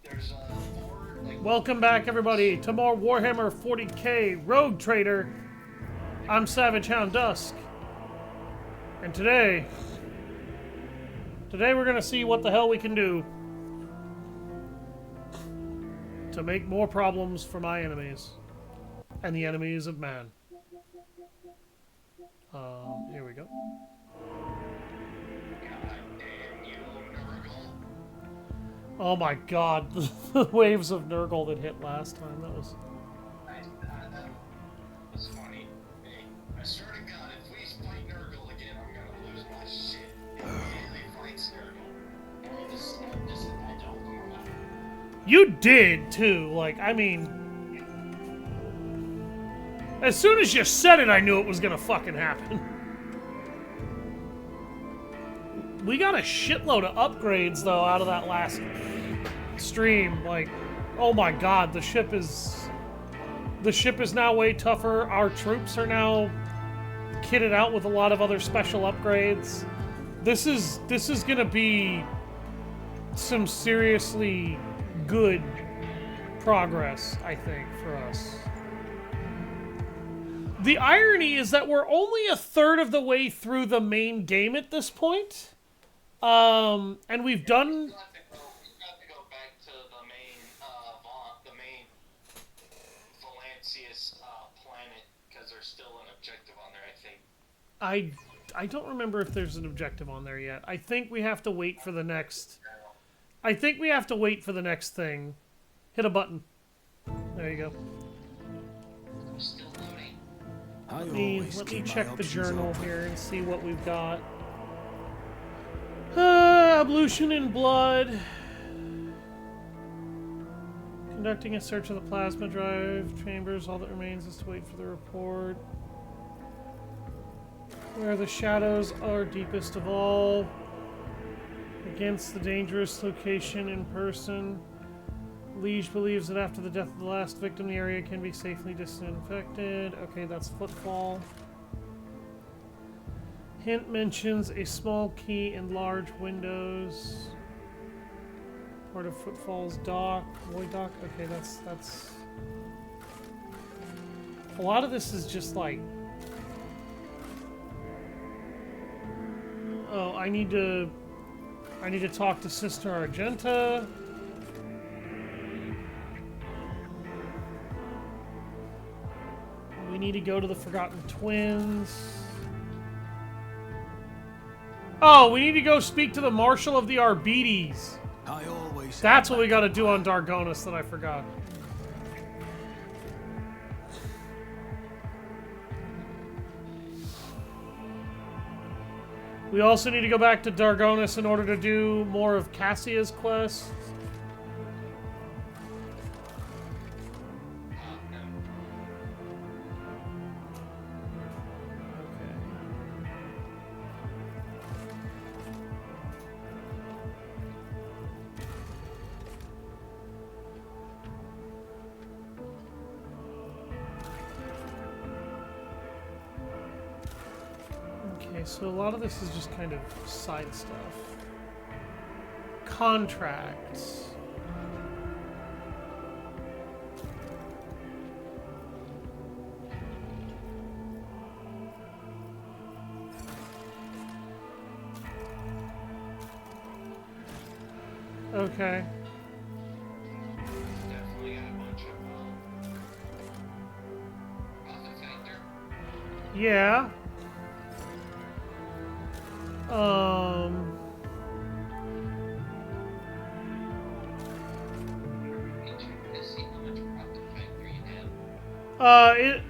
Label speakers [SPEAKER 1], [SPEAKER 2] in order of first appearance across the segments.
[SPEAKER 1] there's four, like...
[SPEAKER 2] Welcome back, everybody, to more Warhammer 40k Rogue Trader. I'm Savage Hound Dusk. And today we're gonna see what the hell we can do to make more problems for my enemies. And the enemies of man. Here we go. Oh my god, the waves of Nurgle that hit last time, that was
[SPEAKER 1] funny. Hey, I swear to God, if we fight Nurgle again, I'm gonna lose my shit. It immediately fights Nurgle. And I don't know.
[SPEAKER 2] You did, too. Like, I mean... As soon as you said it, I knew it was gonna fucking happen. We got a shitload of upgrades, though, out of that last stream. Like, oh my god, the ship is now way tougher. Our troops are now kitted out with a lot of other special upgrades. This is gonna be some seriously good progress, I think, for us. The irony is that we're only a third of the way through the main game at this point. And we've done...
[SPEAKER 1] We've got to go back to the main Valancius planet, because there's still an objective on there, I think.
[SPEAKER 2] I don't remember if there's an objective on there yet. I think we have to wait for the next... I think we have to wait for the next thing. Hit a button. There you go.
[SPEAKER 1] Still loading.
[SPEAKER 2] Let me check the journal here and see what we've got. Ablution in blood. Conducting a search of the plasma drive chambers. All that remains is to wait for the report. Where the shadows are deepest of all. Against the dangerous location in person. Liege believes that after the death of the last victim, the area can be safely disinfected. Okay, that's footfall. Hint mentions a small key in large windows. Part of footfall's dock. Void dock. Okay, that's... A lot of this is just like... Oh, I need to talk to Sister Argenta. We need to go to the Forgotten Twins. Oh, we need to go speak to the Marshal of the Arbites. That's what we gotta do on Dargonis that I forgot. We also need to go back to Dargonis in order to do more of Cassia's quest. So a lot of this is just kind of side stuff. Contracts. Okay.
[SPEAKER 1] Definitely got a bunch of profit factor.
[SPEAKER 2] Yeah.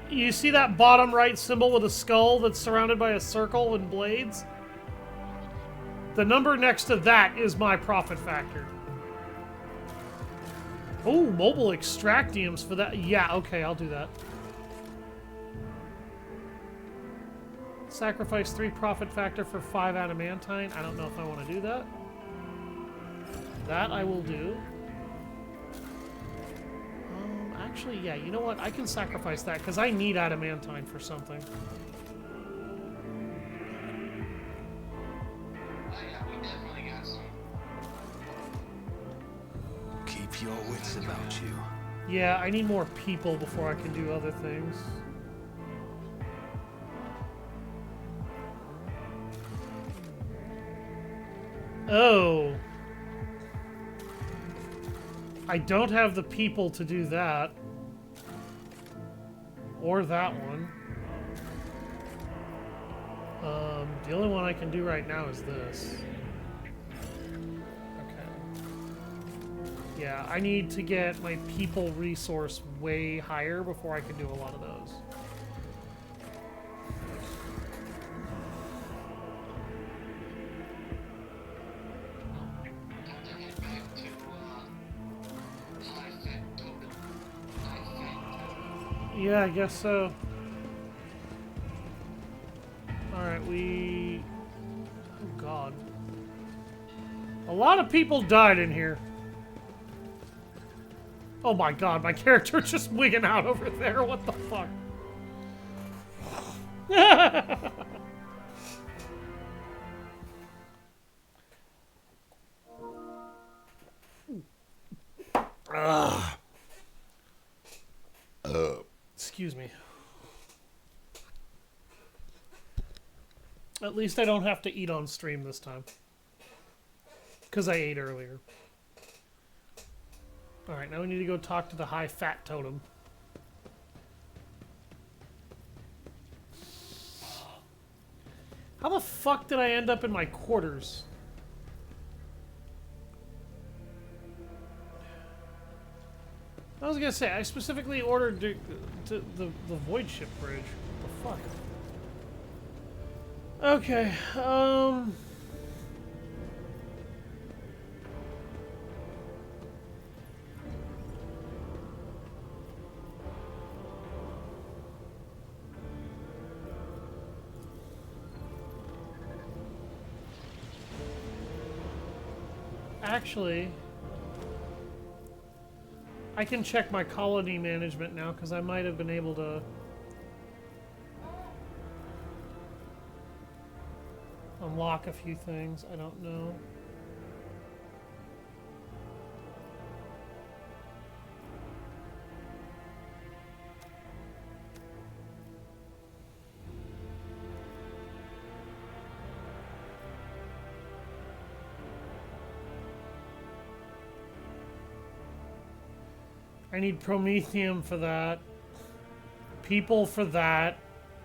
[SPEAKER 2] You see that bottom right symbol with a skull that's surrounded by a circle and blades? The number next to that is my profit factor. Oh, mobile extractiums for that. Yeah, okay, I'll do that. Sacrifice 3 profit factor for 5 adamantine. I don't know if I want to do that. That I will do. Actually, yeah, you know what? I can sacrifice that because I need adamantine for something.
[SPEAKER 1] Oh yeah, we definitely got some.
[SPEAKER 3] keep your wits about you.
[SPEAKER 2] Yeah, I need more people before I can do other things. Oh. I don't have the people to do that. Or that one. The only one I can do right now is this. Okay. Yeah, I need to get my people resource way higher before I can do a lot of those. Yeah, I guess so. Alright, we... Oh, God. A lot of people died in here. Oh my God, my character's just wigging out over there. What the fuck? Excuse me. At least I don't have to eat on stream this time. Because I ate earlier. Alright, now we need to go talk to the high fat totem. How the fuck did I end up in my quarters? I was gonna say, I specifically ordered the void ship bridge. What the fuck? Okay, actually, I can check my colony management now because I might have been able to unlock a few things. I don't know. I need promethium for that. People for that.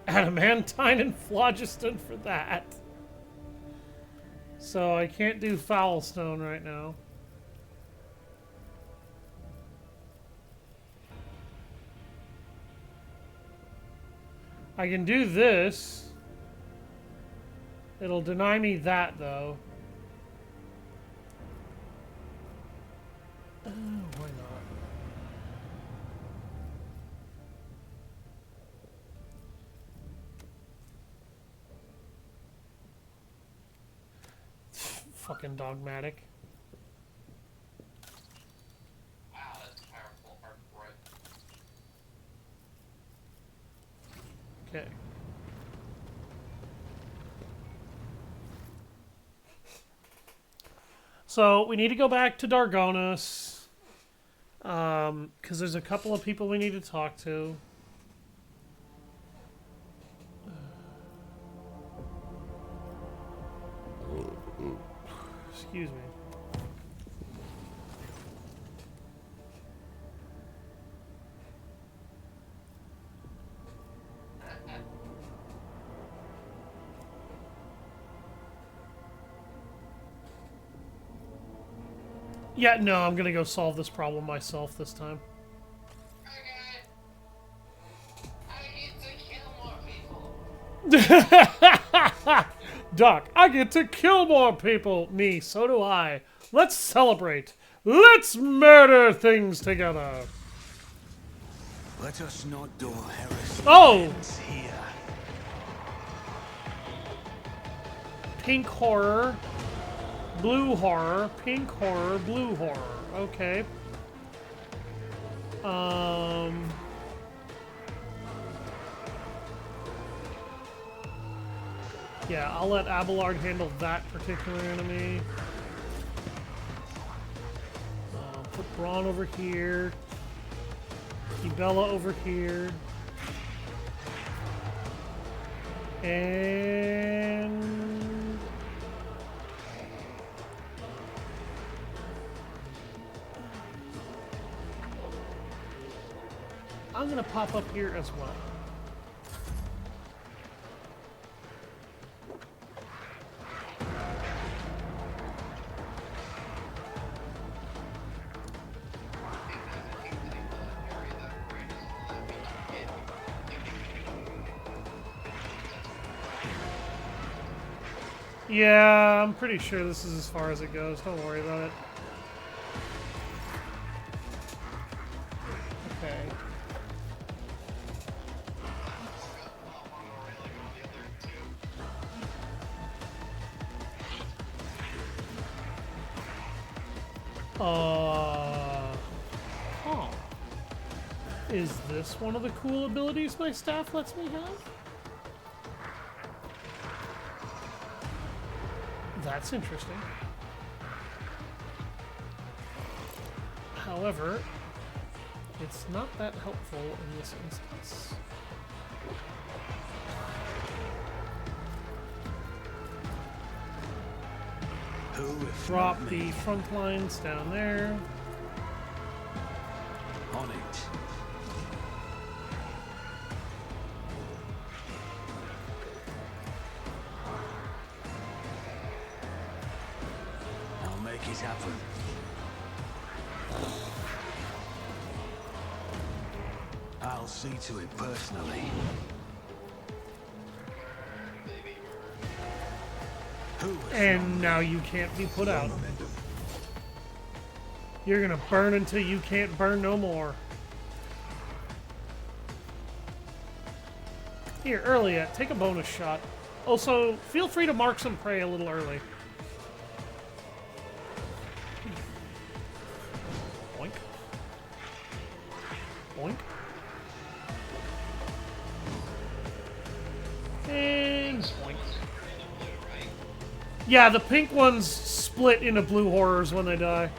[SPEAKER 2] Adamantine and phlogiston for that. So I can't do foul stone right now. I can do this. It'll deny me that though. Why not? Fucking dogmatic.
[SPEAKER 1] Wow, that's powerful. Hardcore.
[SPEAKER 2] Okay. So we need to go back to Dargonis. Because there's a couple of people we need to talk to. Excuse me. Yeah, no, I'm gonna go solve this problem myself this time.
[SPEAKER 1] Okay. I need to kill more people.
[SPEAKER 2] Doc, I get to kill more people. Me, so do I. Let's celebrate. Let's murder things together.
[SPEAKER 3] Let us not do heresy.
[SPEAKER 2] Oh!
[SPEAKER 3] Here.
[SPEAKER 2] Pink horror. Blue horror. Pink horror. Blue horror. Okay. Yeah, I'll let Abelard handle that particular enemy. Put Braun over here. Bella over here. And... I'm gonna pop up here as well. Yeah, I'm pretty sure this is as far as it goes. Don't worry about it. Okay. Huh. Is this one of the cool abilities my staff lets me have? That's interesting. However, it's not that helpful in this instance. Drop the front lines down there.
[SPEAKER 3] On it. I'll make it happen. I'll see to it personally.
[SPEAKER 2] And now you can't be put out. You're gonna burn until you can't burn no more. Here, early take a bonus shot. Also, feel free to mark some prey a little early. Boink. Boink. And boink. Yeah, the pink ones split into blue horrors when they die.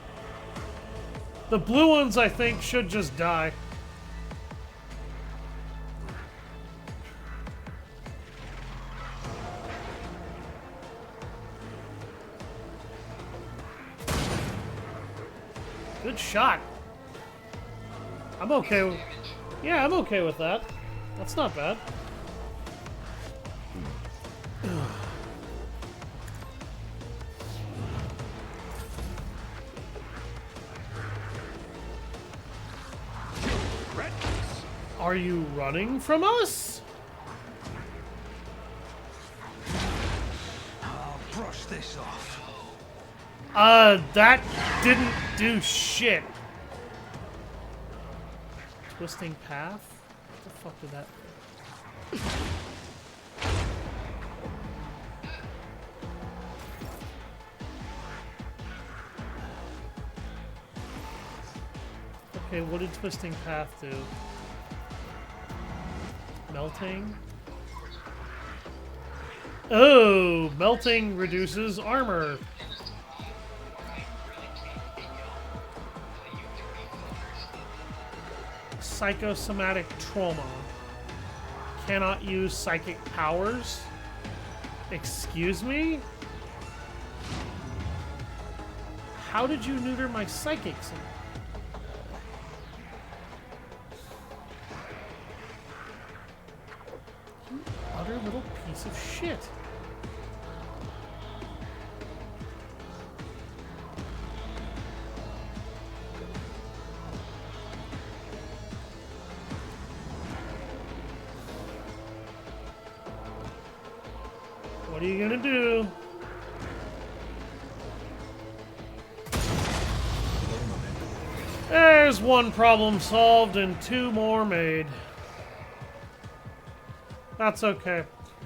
[SPEAKER 2] The blue ones, I think, should just die. Good shot. I'm okay with... Yeah, I'm okay with that. That's not bad. Are you running from us?
[SPEAKER 3] I'll brush this off.
[SPEAKER 2] That didn't do shit. Twisting path? What the fuck did that do? Okay, what did twisting path do? Melting? Oh, melting reduces armor. Psychosomatic trauma. Cannot use psychic powers. Excuse me? How did you neuter my psychics? You utter little piece of shit. What are you gonna do? There's one problem solved and two more made. That's okay.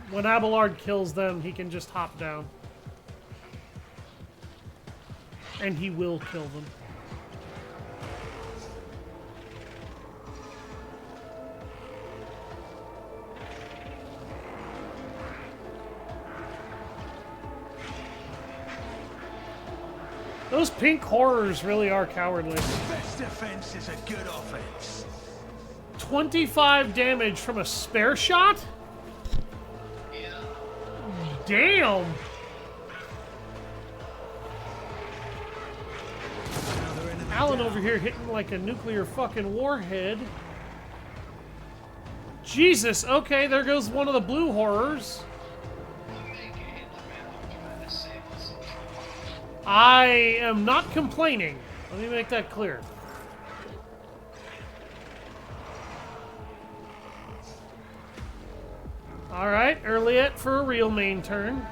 [SPEAKER 2] When Abelard kills them, he can just hop down. And he will kill them. Those pink horrors really are cowardly.
[SPEAKER 3] Best defense is a good offense.
[SPEAKER 2] 25 damage from a spare shot?
[SPEAKER 1] Yeah.
[SPEAKER 2] Damn!
[SPEAKER 3] Another enemy
[SPEAKER 2] Alan
[SPEAKER 3] down.
[SPEAKER 2] over here hitting like a nuclear fucking warhead. Jesus, okay, there goes one of the blue horrors. I am not complaining. Let me make that clear. Alright, Earliet for a real main turn.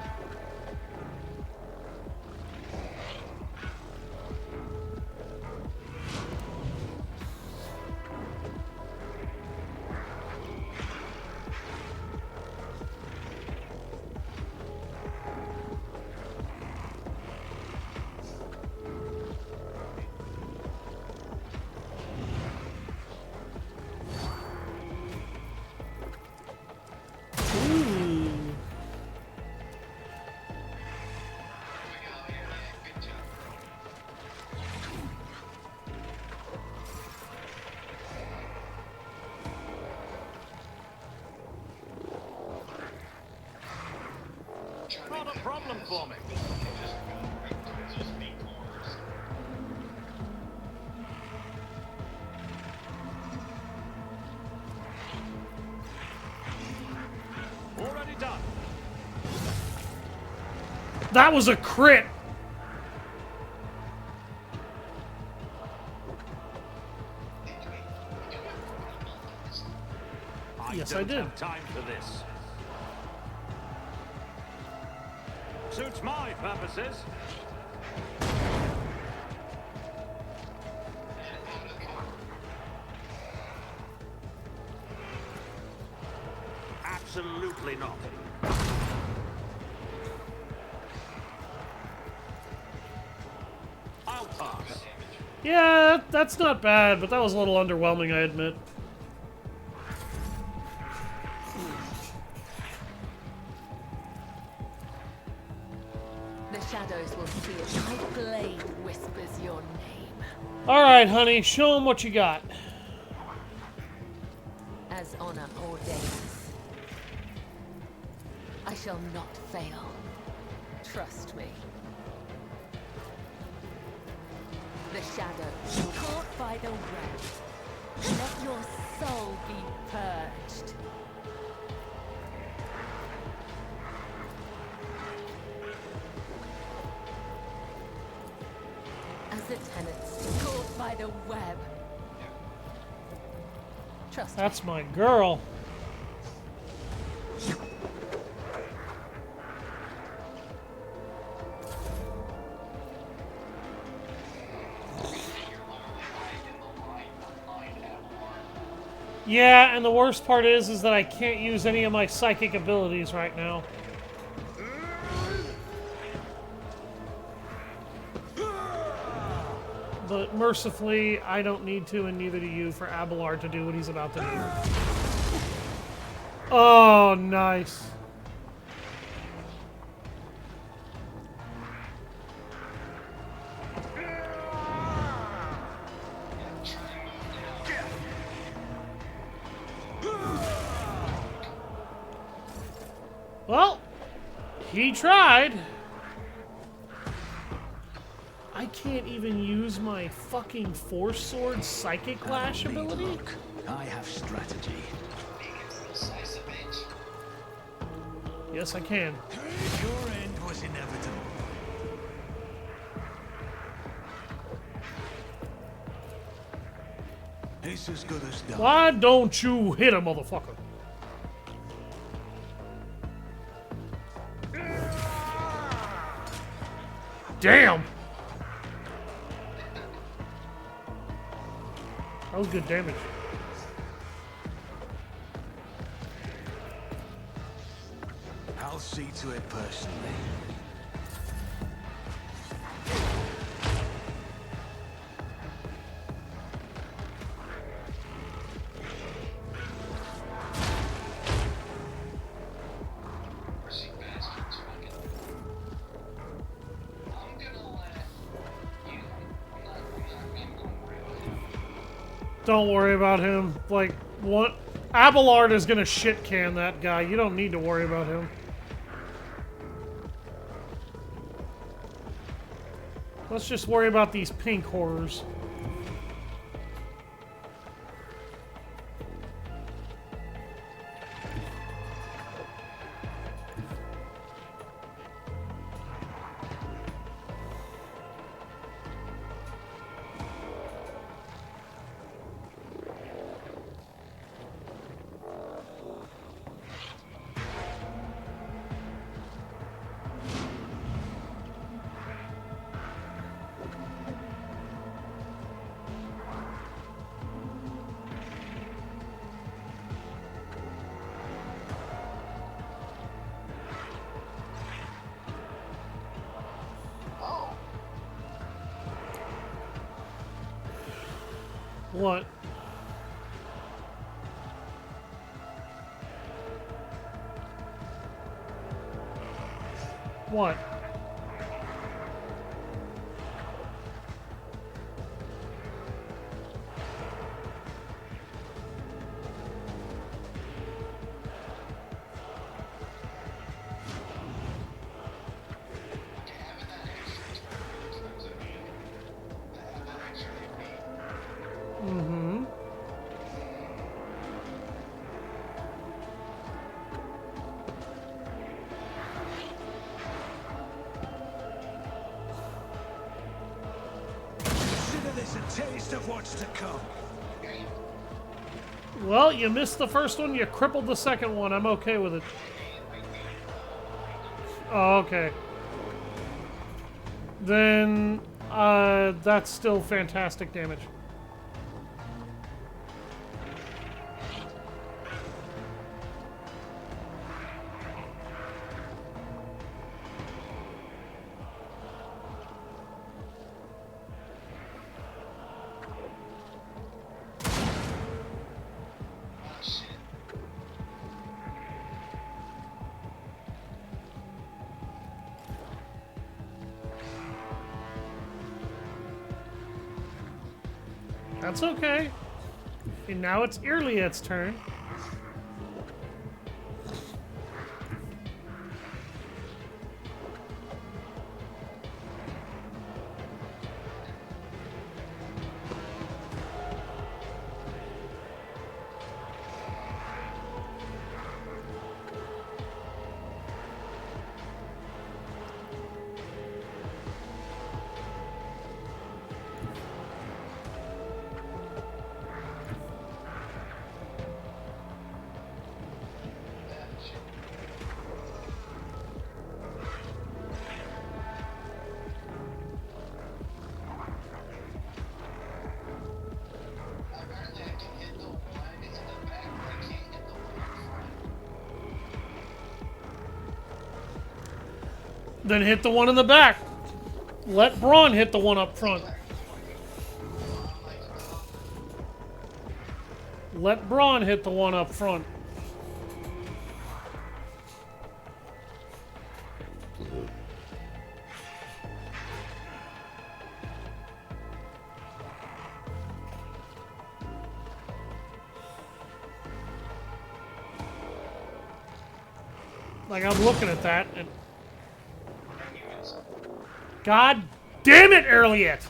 [SPEAKER 2] Ooh.
[SPEAKER 1] Good job.
[SPEAKER 4] Not a problem for me.
[SPEAKER 1] Just be corners.
[SPEAKER 4] Already done.
[SPEAKER 2] That was a crit! Yes, I
[SPEAKER 4] don't
[SPEAKER 2] did.
[SPEAKER 4] have time for this. Suits my purposes. Absolutely not. I'll pass.
[SPEAKER 2] Yeah, that's not bad, but that was a little underwhelming, I admit.
[SPEAKER 5] The shadows will see it. My blade whispers your name.
[SPEAKER 2] Alright, honey, show him what you got.
[SPEAKER 5] As honor ordains. I shall not fail. Trust me. The shadows, caught by the web. Let your soul be purged. As the tenants, caught by the web. Trust me.
[SPEAKER 2] That's my girl. Yeah, and the worst part is that I can't use any of my psychic abilities right now. But mercifully, I don't need to, and neither do you, for Abelard to do what he's about to do. Oh, nice. Well, he tried. I can't even use my fucking Force Sword Psychic Lash ability?
[SPEAKER 3] Look, I have strategy.
[SPEAKER 1] Slice of bitch.
[SPEAKER 2] Yes, I can.
[SPEAKER 3] Your end was inevitable. It's as good as done.
[SPEAKER 2] Why don't you hit a motherfucker? Damn! That was good damage.
[SPEAKER 3] I'll see to it personally.
[SPEAKER 1] Mercy bastards fucking. I'm gonna let
[SPEAKER 2] Don't worry about him. Like, what? Abelard is gonna shit can that guy. You don't need to worry about him. Let's just worry about these pink horrors.
[SPEAKER 1] Oh,
[SPEAKER 2] What? What?
[SPEAKER 1] having that extra turn turns out that actually be.
[SPEAKER 2] Mm-hmm.
[SPEAKER 3] Consider this a taste of what's to come.
[SPEAKER 2] Well, you missed the first one, you crippled the second one. I'm okay with it. Oh, okay. Then, that's still fantastic damage.
[SPEAKER 1] Oh shit.
[SPEAKER 2] That's okay. And now it's Irliet's turn.
[SPEAKER 1] Apparently I can hit the one in the back, but I can't hit the one in front.
[SPEAKER 2] Then hit the one in the back. Let Braun hit the one up front. Let Braun hit the one up front. Like, I'm looking at that and... God damn it, Irliet!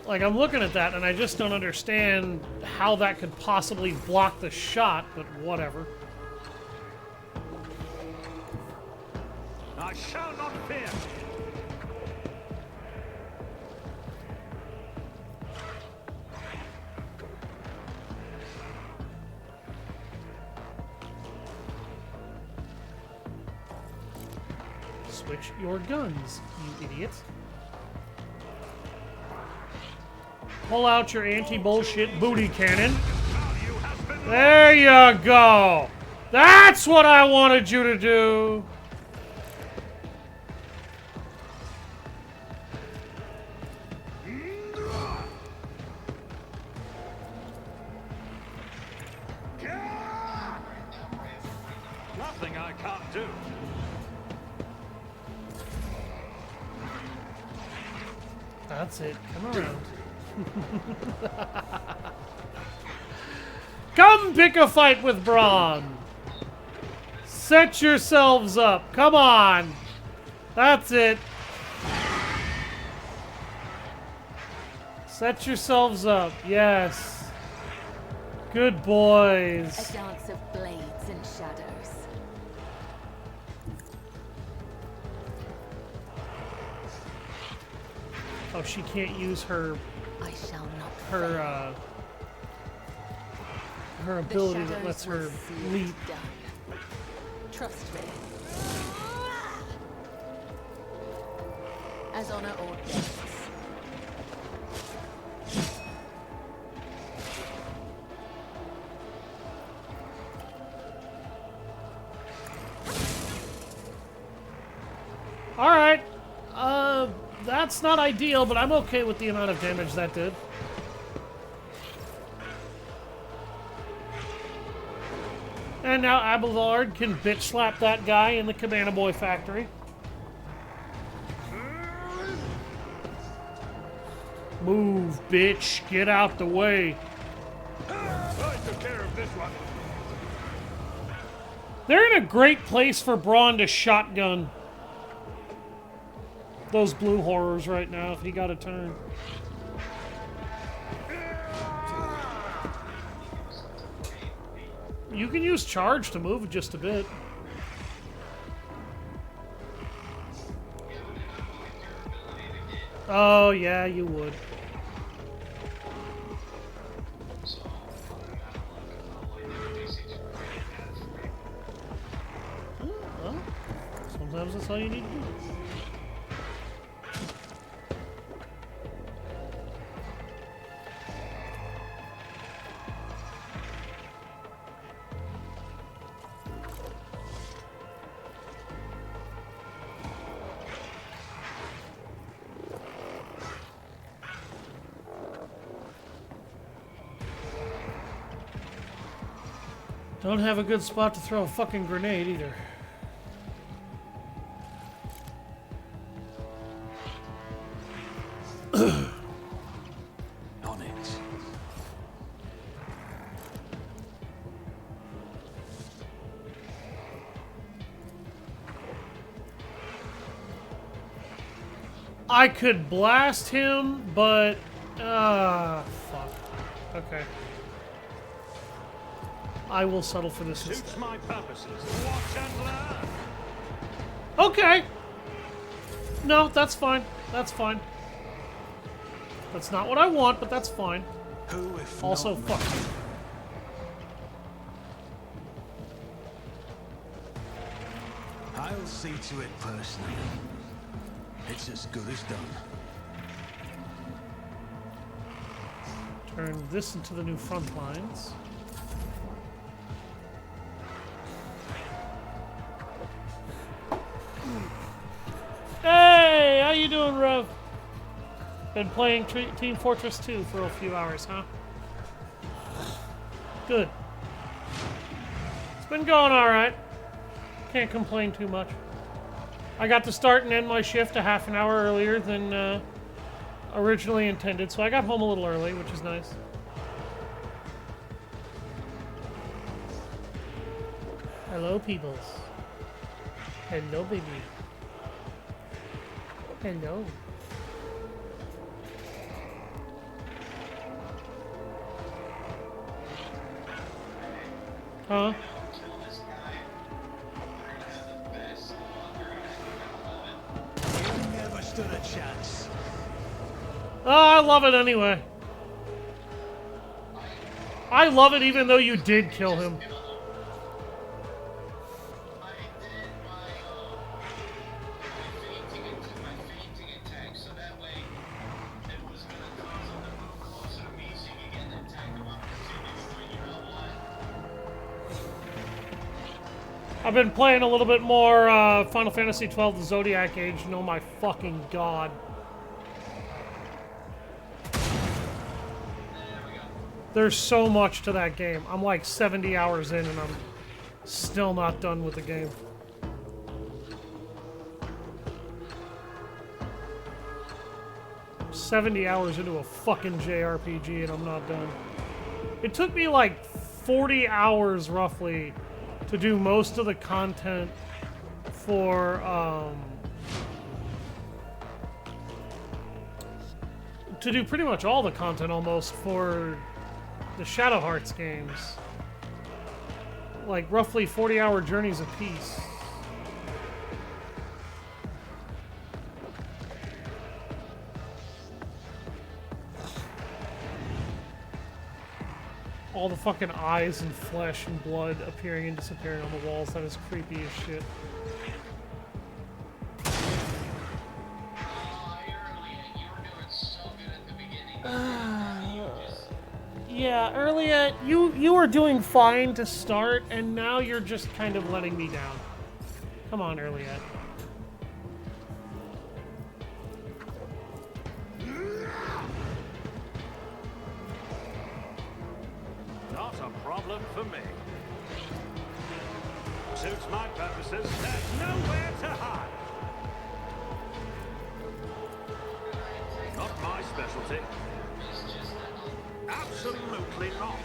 [SPEAKER 2] Like, I'm looking at that and I just don't understand how that could possibly block the shot, but whatever.
[SPEAKER 4] I shall not fear.
[SPEAKER 2] Switch your guns, you idiot. Pull out your anti-bullshit booty cannon. There you go! That's what I wanted you to do!
[SPEAKER 4] Nothing I can't do.
[SPEAKER 2] That's it. Come around. Come pick a fight with Braun. Set yourselves up. Come on. That's it. Set yourselves up. Yes. Good boys.
[SPEAKER 5] A dance of blades and shadows.
[SPEAKER 2] Oh, she can't use her
[SPEAKER 5] I shall not
[SPEAKER 2] her her ability that lets her leap.
[SPEAKER 5] Done. Trust me. As honor ordains.
[SPEAKER 2] All right. That's not ideal, but I'm okay with the amount of damage that did. And now Abelard can bitch slap that guy in the Cabana Boy factory. Move, bitch. Get out the way.
[SPEAKER 4] I took care of this one.
[SPEAKER 2] They're in a great place for Braun to shotgun those blue horrors right now if he got a turn. You can use charge to move just a bit. Oh, yeah, you would. Well, sometimes that's all you need to do. Don't have a good spot to throw a fucking grenade either.
[SPEAKER 3] On it.
[SPEAKER 2] I could blast him, but... fuck. Okay. I will settle for this
[SPEAKER 4] Suits
[SPEAKER 2] instead.
[SPEAKER 4] my purposes. Watch and learn.
[SPEAKER 2] Okay! No, that's fine. That's fine. That's not what I want, but that's fine.
[SPEAKER 3] Who if
[SPEAKER 2] Also,
[SPEAKER 3] not
[SPEAKER 2] fuck.
[SPEAKER 3] me? I'll see to it personally. It's as good as done.
[SPEAKER 2] Turn this into the new front lines. Hey, how you doing, Rev? Been playing Team Fortress 2 for a few hours, huh? Good. It's been going alright. Can't complain too much. I got to start and end my shift a half an hour earlier than originally intended, so I got home a little early, which is nice. Hello, peoples. Hello, baby. Hello. Huh?
[SPEAKER 3] You never stood a chance.
[SPEAKER 2] Oh, I love it anyway. I love it even though you did kill him. I've been playing a little bit more Final Fantasy XII The Zodiac Age. Oh my fucking god. There's so much to that game. I'm like 70 hours in and I'm still not done with the game. 70 hours into a fucking JRPG and I'm not done. It took me like 40 hours roughly to do most of the content for to do pretty much all the content almost for the Shadow Hearts games. Like roughly 40-hour journeys apiece. All the fucking eyes and flesh and blood appearing and disappearing on the walls. That is creepy as shit. Yeah, earlier you were doing fine to start, and now you're just kind of letting me down. Come on, earlier.
[SPEAKER 4] Not a problem for me. Suits my purposes. There's nowhere to hide. Not my specialty. Absolutely not.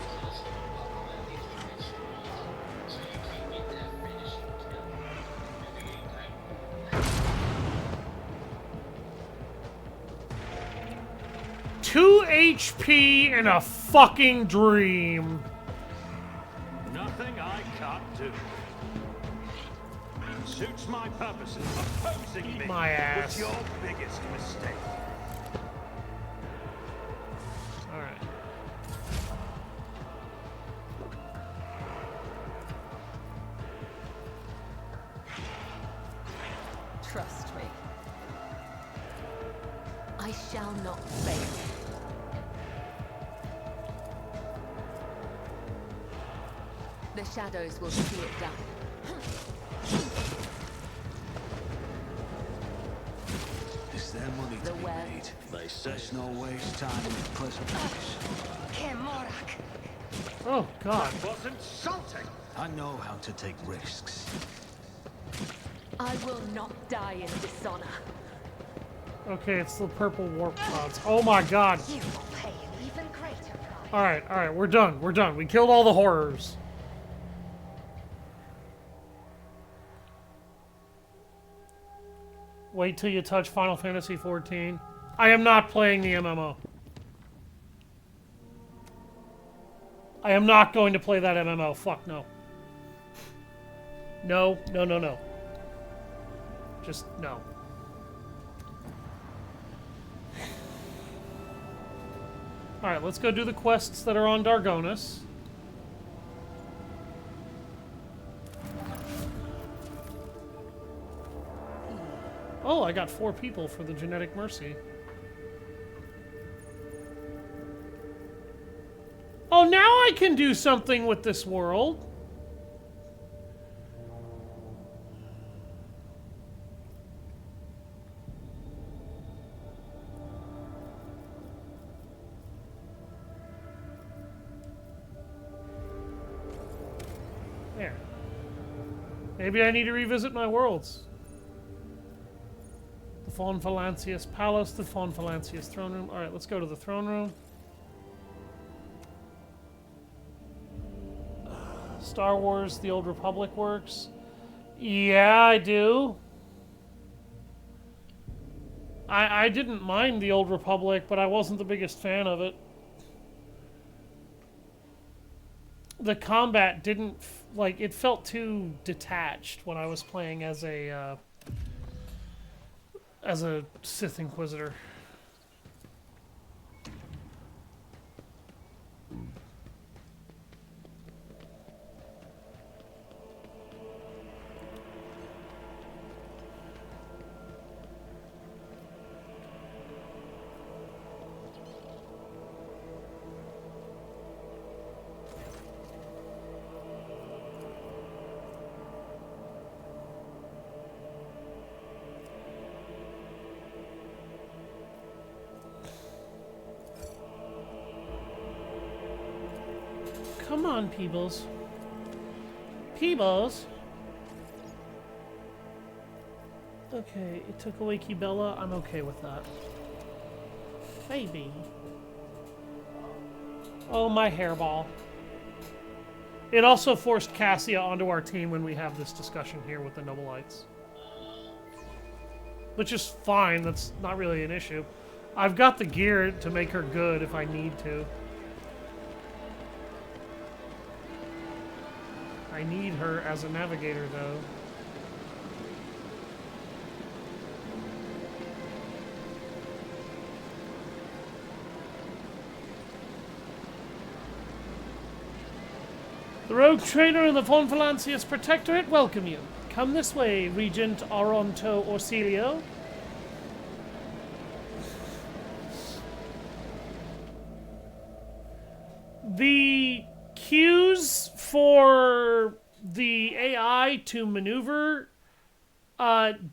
[SPEAKER 2] Two HP in a fucking dream.
[SPEAKER 4] Nothing I can't do. Suits my purposes. Opposing me
[SPEAKER 2] My ass.
[SPEAKER 4] was your biggest mistake.
[SPEAKER 2] Alright.
[SPEAKER 5] Trust me. I shall not fail. The shadows will see it done.
[SPEAKER 3] Is there money to
[SPEAKER 5] The
[SPEAKER 3] be
[SPEAKER 5] web.
[SPEAKER 3] made? Let's not waste time with pleasantries.
[SPEAKER 2] Oh, God.
[SPEAKER 4] That was insulting.
[SPEAKER 3] I know how to take risks.
[SPEAKER 5] I will not die in dishonor.
[SPEAKER 2] Okay, it's the purple warp pods. Oh my God.
[SPEAKER 5] You will pay an even greater price.
[SPEAKER 2] Alright, we're done. We're done. We killed all the horrors. Wait till you touch Final Fantasy XIV. I am not playing the MMO. I am not going to play that MMO. Fuck no. No, no, no, no. Just no. Alright, let's go do the quests that are on Dargonis. Oh, I got 4 people for the Genetic Mercy. Oh, now I can do something with this world. There. Maybe I need to revisit my worlds. The Fawn Valancius Palace, the Fawn Valancius Throne Room. Alright, let's go to the Throne Room. Star Wars, The Old Republic works. Yeah, I do. I didn't mind The Old Republic, but I wasn't the biggest fan of it. The combat didn't, like, it felt too detached when I was playing as a Sith Inquisitor. Come on, Peebles. Peebles? Okay, it took away Kibella. I'm okay with that. Baby. Oh, my hairball. It also forced Cassia onto our team when we have this discussion here with the Nobilites. Which is fine, that's not really an issue. I've got the gear to make her good if I need to. I need her as a navigator, though. The Rogue Trader and the Von Valancius Protectorate welcome you. Come this way, Regent Aronto Orsilio. The cues for the AI to maneuver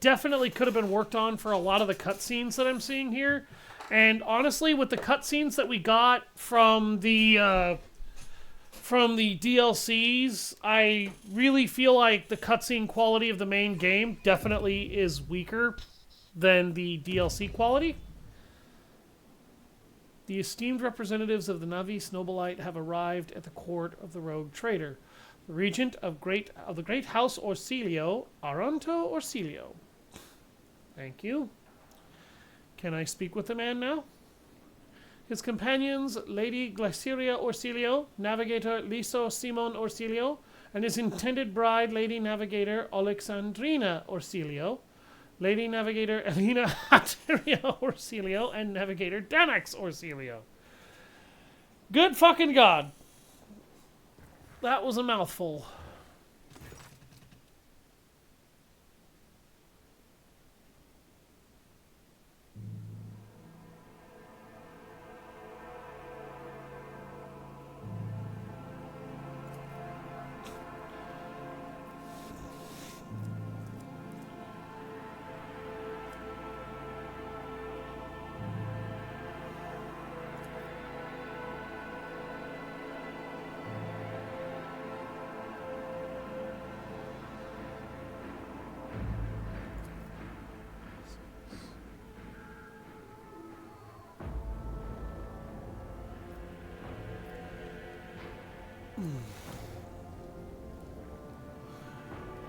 [SPEAKER 2] definitely could have been worked on for a lot of the cutscenes that I'm seeing here. And honestly, with the cutscenes that we got from the DLCs, I really feel like the cutscene quality of the main game definitely is weaker than the DLC quality. The esteemed representatives of the Navis Nobilite have arrived at the court of the Rogue Trader, the regent of the Great House Orsilio, Aronto Orsilio. Thank you. Can I speak with the man now? His companions, Lady Glyceria Orsilio, Navigator Liso Simon Orsilio, and his intended bride, Lady Navigator Alexandrina Orsilio, Lady Navigator Elena Hateria Orsilio, and Navigator Danax Orsilio. Good fucking God. That was a mouthful.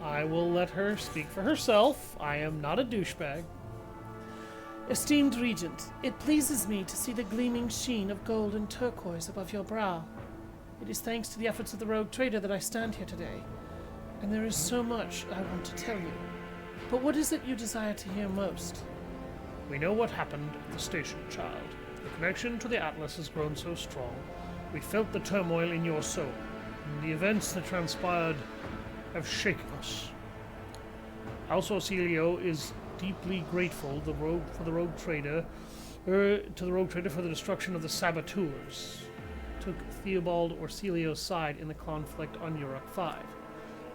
[SPEAKER 2] I will let her speak for herself. I am not a douchebag.
[SPEAKER 6] Esteemed Regent, it pleases me to see the gleaming sheen of gold and turquoise above your brow. It is thanks to the efforts of the Rogue Trader that I stand here today, and there is so much I want to tell you. But what is it you desire to hear most?
[SPEAKER 2] We know what happened at the station, child. The connection to the Atlas has grown so strong. We felt the turmoil in your soul, and the events that transpired have shaken us. House Orsilio is deeply grateful to the Rogue Trader for the destruction of the saboteurs. Took Theobald Orsilio's side in the conflict on Uruk 5,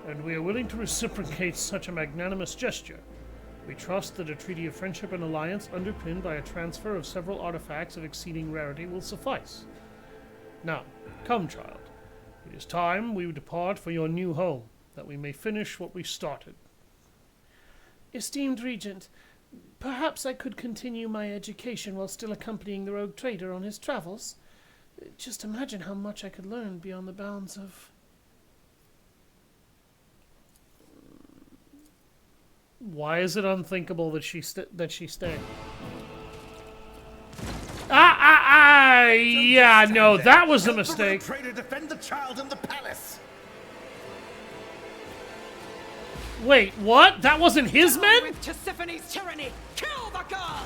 [SPEAKER 2] and we are willing to reciprocate such a magnanimous gesture. We trust that a treaty of friendship and alliance underpinned by a transfer of several artifacts of exceeding rarity will suffice. Now, come, child. It is time we depart for your new home, that we may finish what we started.
[SPEAKER 6] Esteemed Regent, perhaps I could continue my education while still accompanying the Rogue Trader on his travels. Just imagine how much I could learn beyond the bounds of...
[SPEAKER 2] Why is it unthinkable that she stay? Yeah, no, that was a mistake.
[SPEAKER 3] The Rogue Trader defend the child in the palace.
[SPEAKER 2] Wait, what? That wasn't his men?
[SPEAKER 7] With Tisiphone's tyranny, kill the girl!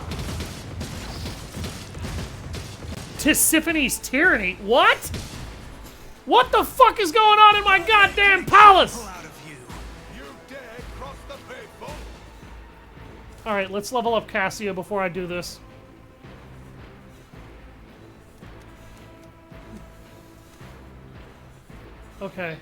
[SPEAKER 2] Tisiphone's tyranny? What? What the fuck is going on in my goddamn palace? Alright, let's level up Cassia before I do this. Okay.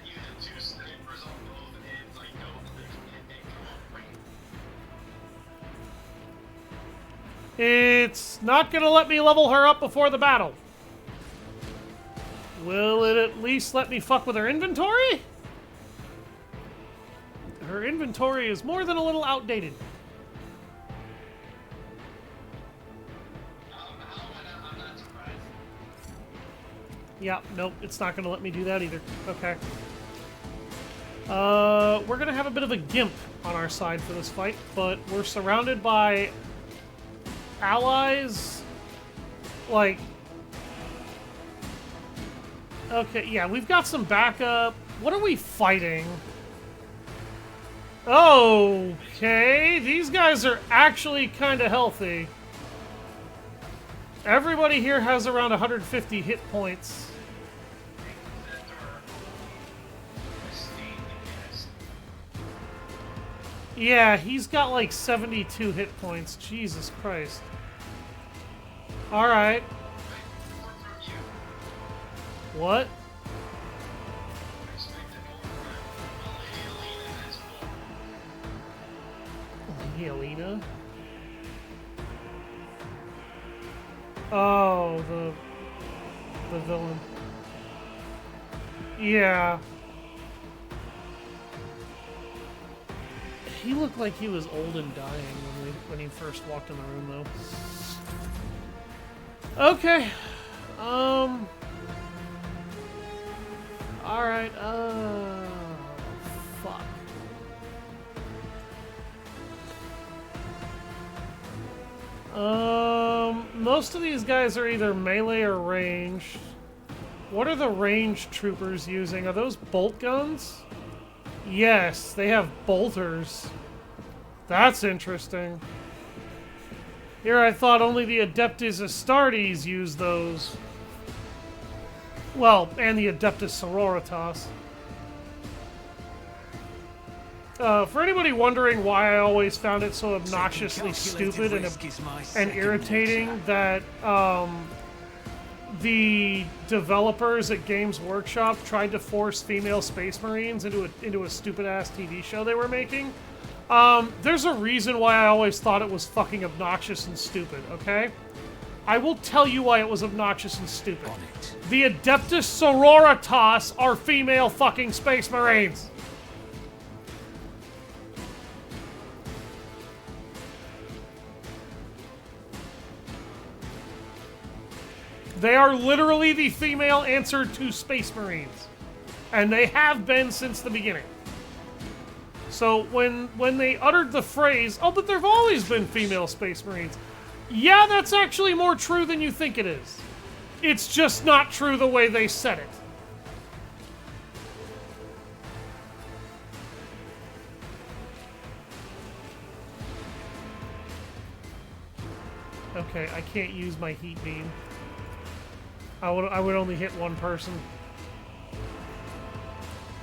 [SPEAKER 2] It's not gonna let me level her up before the battle. Will it at least let me fuck with her inventory? Her inventory is more than a little outdated. Yeah, nope, it's not going to let me do that either. Okay. We're going to have a bit of a gimp on our side for this fight, but we're surrounded by allies. Like... Okay, yeah, we've got some backup. What are we fighting? Okay, these guys are actually kind of healthy. Everybody here has around 150 hit points. Yeah, he's got like 72 hit points. Jesus Christ. Alright. What? Lady Alina? Oh, the villain. Yeah. He looked like he was old and dying when he first walked in the room, though. Okay. Alright, fuck. Most of these guys are either melee or ranged. What are the ranged troopers using? Are those bolt guns? Yes, they have bolters. That's interesting. Here I thought only the Adeptus Astartes used those. Well, and the Adeptus Sororitas. For anybody wondering why I always found it so obnoxiously stupid and irritating that the developers at Games Workshop tried to force female Space Marines into a stupid-ass TV show they were making, there's a reason why I always thought it was fucking obnoxious and stupid, okay? I will tell you why it was obnoxious and stupid. The Adeptus Sororitas are female fucking Space Marines! They are literally the female answer to Space Marines. And they have been since the beginning. So when they uttered the phrase, oh, but there've always been female Space Marines. Yeah, that's actually more true than you think it is. It's just not true the way they said it. Okay, I can't use my heat beam. I would only hit one person.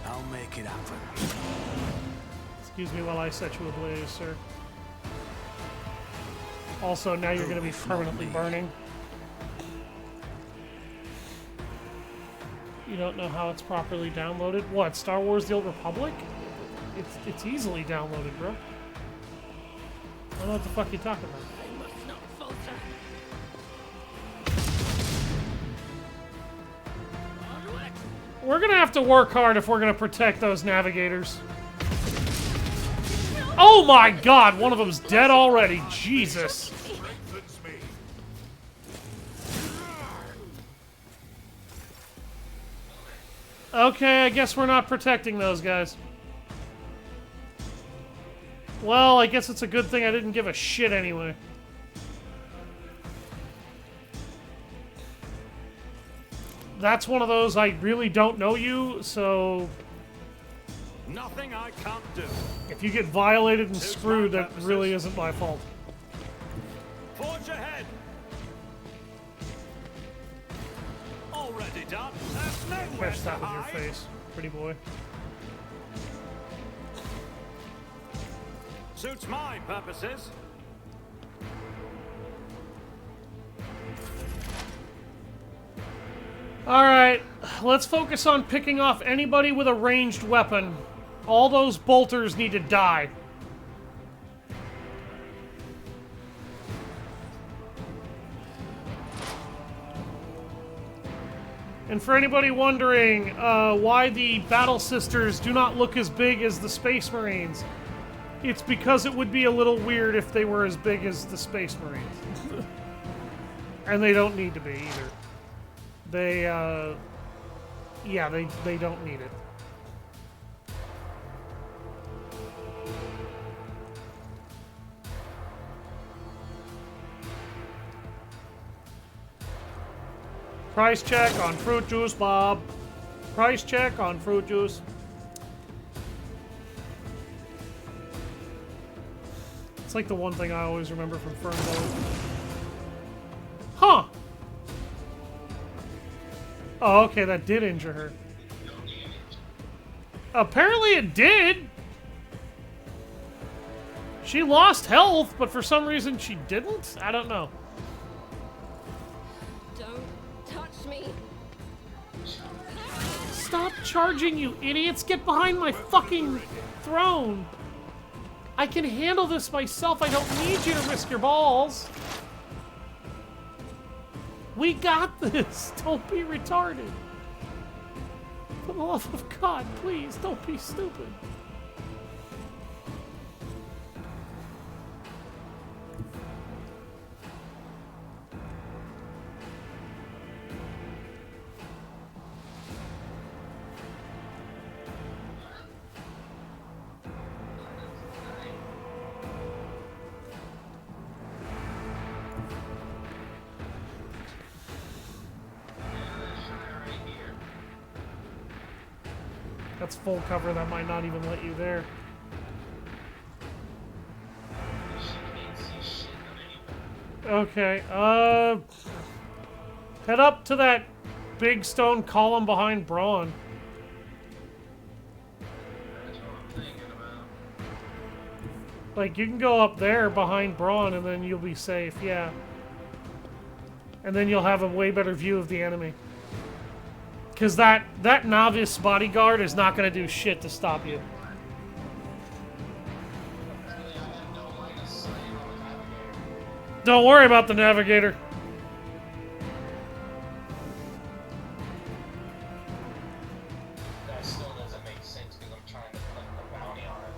[SPEAKER 3] I'll make it happen.
[SPEAKER 2] Excuse me while I set you ablaze, sir. Also, now you're going to be permanently burning. You don't know how it's properly downloaded? What, Star Wars The Old Republic? It's easily downloaded, bro. I don't know what the fuck you're talking about.
[SPEAKER 5] I must not falter.
[SPEAKER 2] We're gonna have to work hard if we're gonna protect those navigators. Oh my god, one of them's dead already. Jesus. Okay, I guess we're not protecting those guys. Well, I guess it's a good thing I didn't give a shit anyway. That's one of those I really don't know you, so...
[SPEAKER 4] Nothing I can't do.
[SPEAKER 2] If you get violated and screwed, that really isn't my fault.
[SPEAKER 4] Forge ahead. Already done. That's nowhere
[SPEAKER 2] Catch
[SPEAKER 4] to
[SPEAKER 2] that with your
[SPEAKER 4] hide.
[SPEAKER 2] face, pretty boy.
[SPEAKER 4] Suits my purposes.
[SPEAKER 2] Alright, let's focus on picking off anybody with a ranged weapon. All those bolters need to die. And for anybody wondering why the Battle Sisters do not look as big as the Space Marines, it's because it would be a little weird if they were as big as the Space Marines. And they don't need to be either. Yeah, they don't need it. Price check on fruit juice, Bob. Price check on fruit juice. It's like the one thing I always remember from Fernbow. Huh! Oh, okay, that did injure her. Apparently it did! She lost health, but for some reason she didn't? I don't know.
[SPEAKER 5] Don't touch me.
[SPEAKER 2] Stop charging, you idiots! Get behind my fucking throne! I can handle this myself. I don't need you to risk your balls. We got this. Don't be retarded. For the love of God, please, don't be stupid. That's full cover, that might not even let you there. Okay, head up to that big stone column behind Braun. Like, you can go up there behind Braun and then you'll be safe, yeah. And then you'll have a way better view of the enemy. Because that novice bodyguard is not going to do shit to stop you. Don't worry about the navigator.
[SPEAKER 1] That still doesn't make sense because I'm trying to put the bounty on it.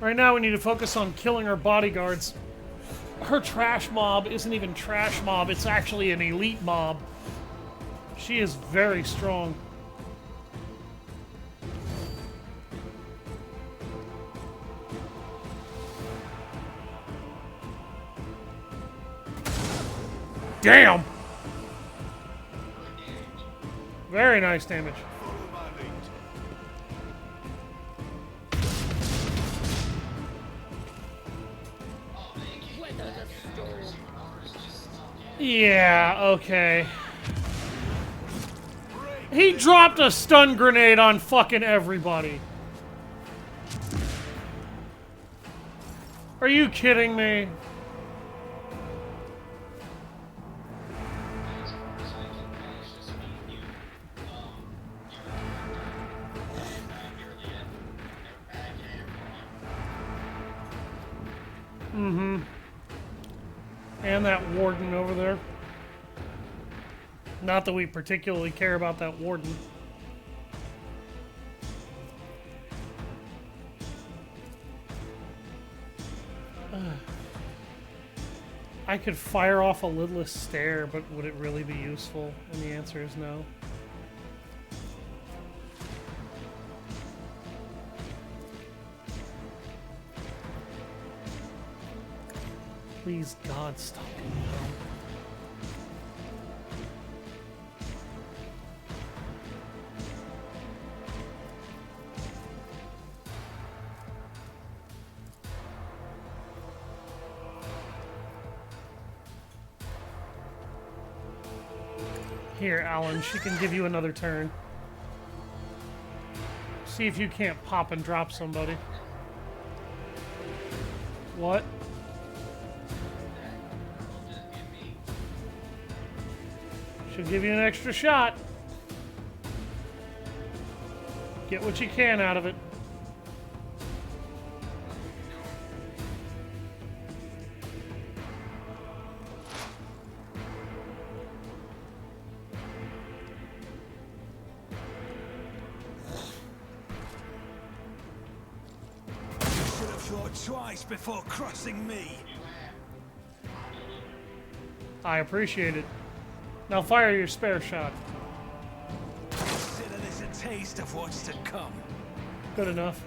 [SPEAKER 2] Right now we need to focus on killing our bodyguards. Her trash mob isn't even trash mob, it's actually an elite mob. She is very strong. Damn! Very nice damage. Yeah, okay. He dropped a stun grenade on fucking everybody. Are you kidding me? Mm-hmm. And that warden over there. Not that we particularly care about that warden. I could fire off a lidless stare, but would it really be useful? And the answer is no. Please, God, stop it. Here, Alan, she can give you another turn. See if you can't pop and drop somebody. What? She'll give you an extra shot. Get what you can out of it.
[SPEAKER 3] Should have thought twice before crossing me.
[SPEAKER 2] I appreciate it. Now fire your spare shot.
[SPEAKER 3] Consider this a taste of what's to come.
[SPEAKER 2] Good enough.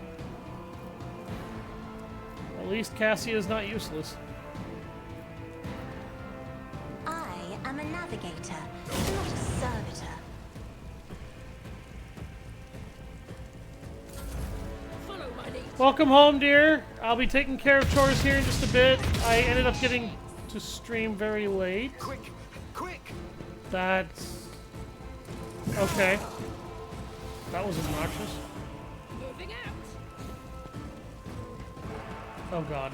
[SPEAKER 2] At least Cassia is not useless.
[SPEAKER 8] I am a navigator, not a servitor.
[SPEAKER 5] Follow my lead.
[SPEAKER 2] Welcome home, dear. I'll be taking care of chores here in just a bit. I ended up getting to stream very late.
[SPEAKER 3] Quick, quick!
[SPEAKER 2] That's... okay. That was obnoxious.
[SPEAKER 5] Moving out.
[SPEAKER 2] Oh god.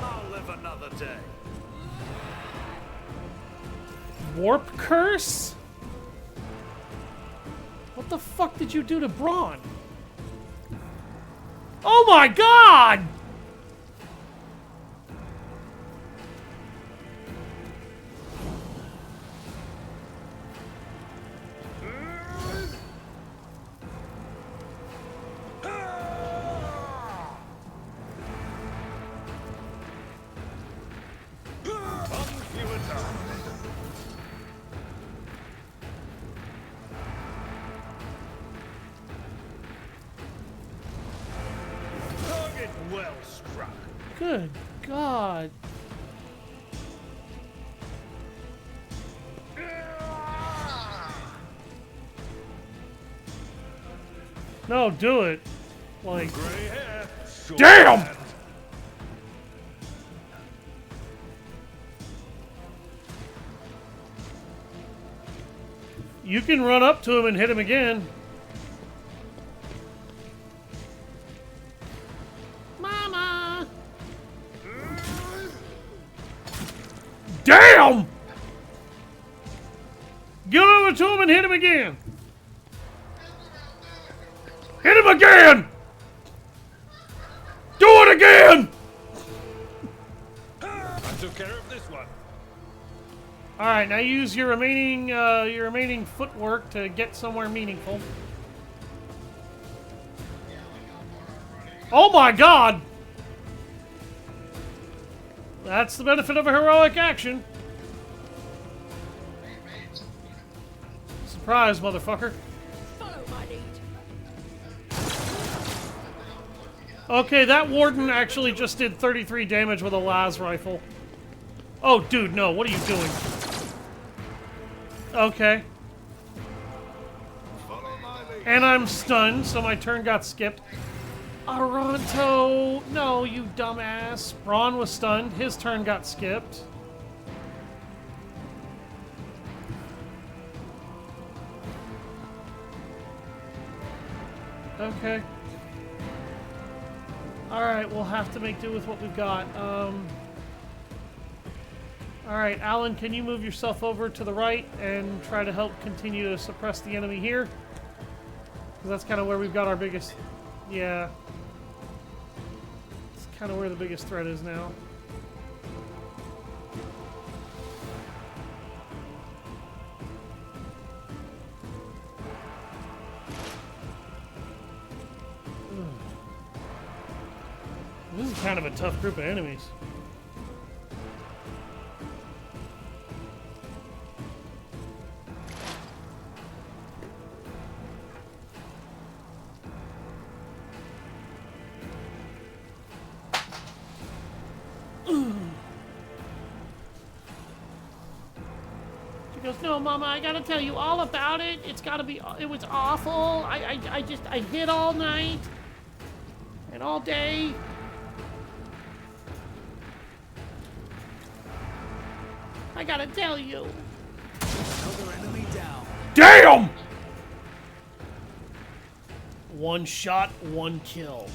[SPEAKER 4] I'll live another day.
[SPEAKER 2] Warp curse? What the fuck did you do to Braun? Oh my god!
[SPEAKER 4] Target well struck.
[SPEAKER 2] Good god. No, do it. Like,
[SPEAKER 4] Gray hair. Short
[SPEAKER 2] damn!
[SPEAKER 4] hand.
[SPEAKER 2] You can run up to him and hit him again. Mama! Damn! Get over to him and hit him again. Hit him again! Do it again!
[SPEAKER 4] I took care of this one.
[SPEAKER 2] All right, now use your remaining footwork to get somewhere meaningful. Oh my god! That's the benefit of a heroic action. Surprise, motherfucker.
[SPEAKER 5] Follow my lead.
[SPEAKER 2] Okay, that warden actually just did 33 damage with a las rifle. Oh, dude, no, what are you doing? Okay. And I'm stunned, so my turn got skipped. Aranto! No, you dumbass. Braun was stunned. His turn got skipped. Okay. Alright, we'll have to make do with what we've got. Alright, Alan, can you move yourself over to the right and try to help continue to suppress the enemy here? Because that's kind of where we've got our biggest... yeah. It's kind of where the biggest threat is now. This is kind of a tough group of enemies. She goes, no, Mama, I gotta tell you all about it. It's gotta be, it was awful. I hid all night and all day. I gotta tell you.
[SPEAKER 3] Another enemy down.
[SPEAKER 2] Damn! One shot, one kill.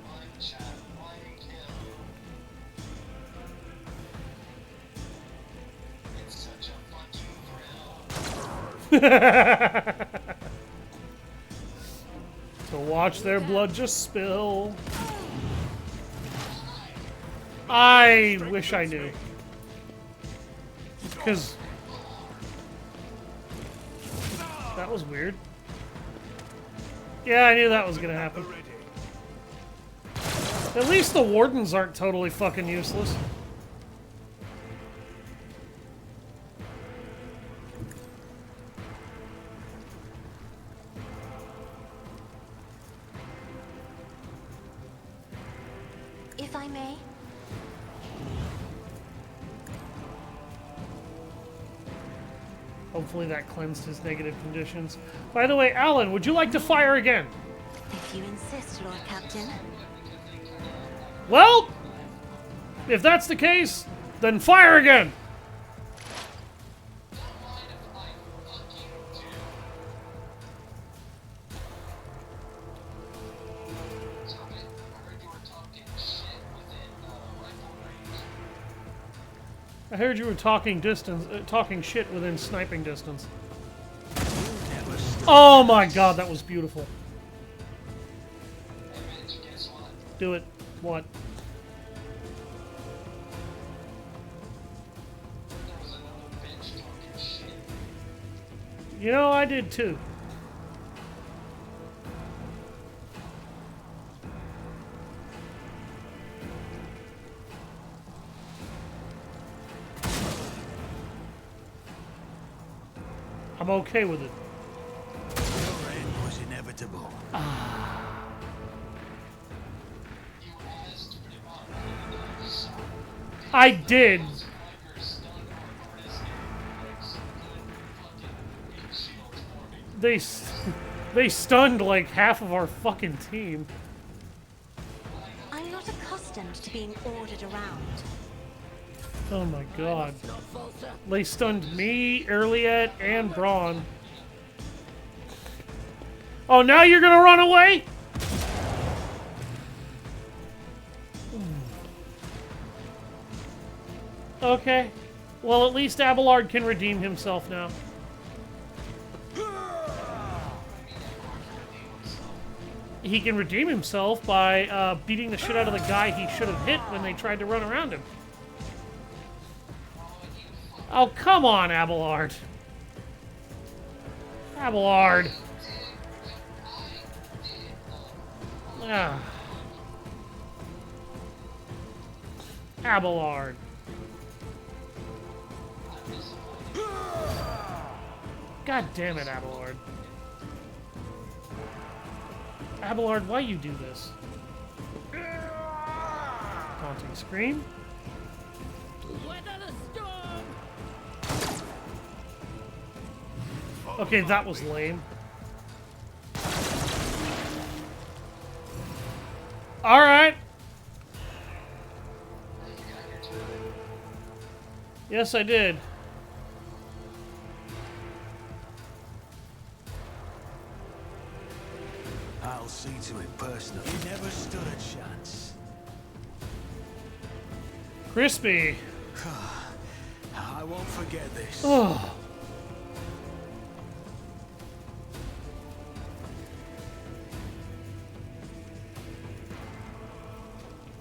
[SPEAKER 1] One shot, one kill.
[SPEAKER 2] To watch their blood just spill. I wish I knew. Because that was weird. Yeah, I knew that was gonna happen. At least the wardens aren't totally fucking useless.
[SPEAKER 8] If I may.
[SPEAKER 2] Hopefully that cleansed his negative conditions. By the way, Alan, would you like to fire again?
[SPEAKER 8] If you insist, Lord Captain.
[SPEAKER 2] Well, if that's the case, then fire again! I heard you were talking shit within sniping distance. Oh my god, that was beautiful. Do it. What? You know, I did too. I'm okay with it.
[SPEAKER 3] Your end was inevitable.
[SPEAKER 2] I did. They stunned like half of our fucking team.
[SPEAKER 8] I'm not accustomed to being ordered around.
[SPEAKER 2] Oh my god. They stunned me, Erliet, and Braun. Oh, now you're gonna run away? Okay. Well, at least Abelard can redeem himself now. He can redeem himself by beating the shit out of the guy he should have hit when they tried to run around him. Oh, come on, Abelard. Abelard. Ah. Abelard. God damn it, Abelard. Abelard, why you do this? Taunting scream. Okay, that was lame. Alright. Yes, I did.
[SPEAKER 3] I'll see to it personally. You never stood a chance.
[SPEAKER 2] Crispy.
[SPEAKER 3] I won't forget this.
[SPEAKER 2] Oh.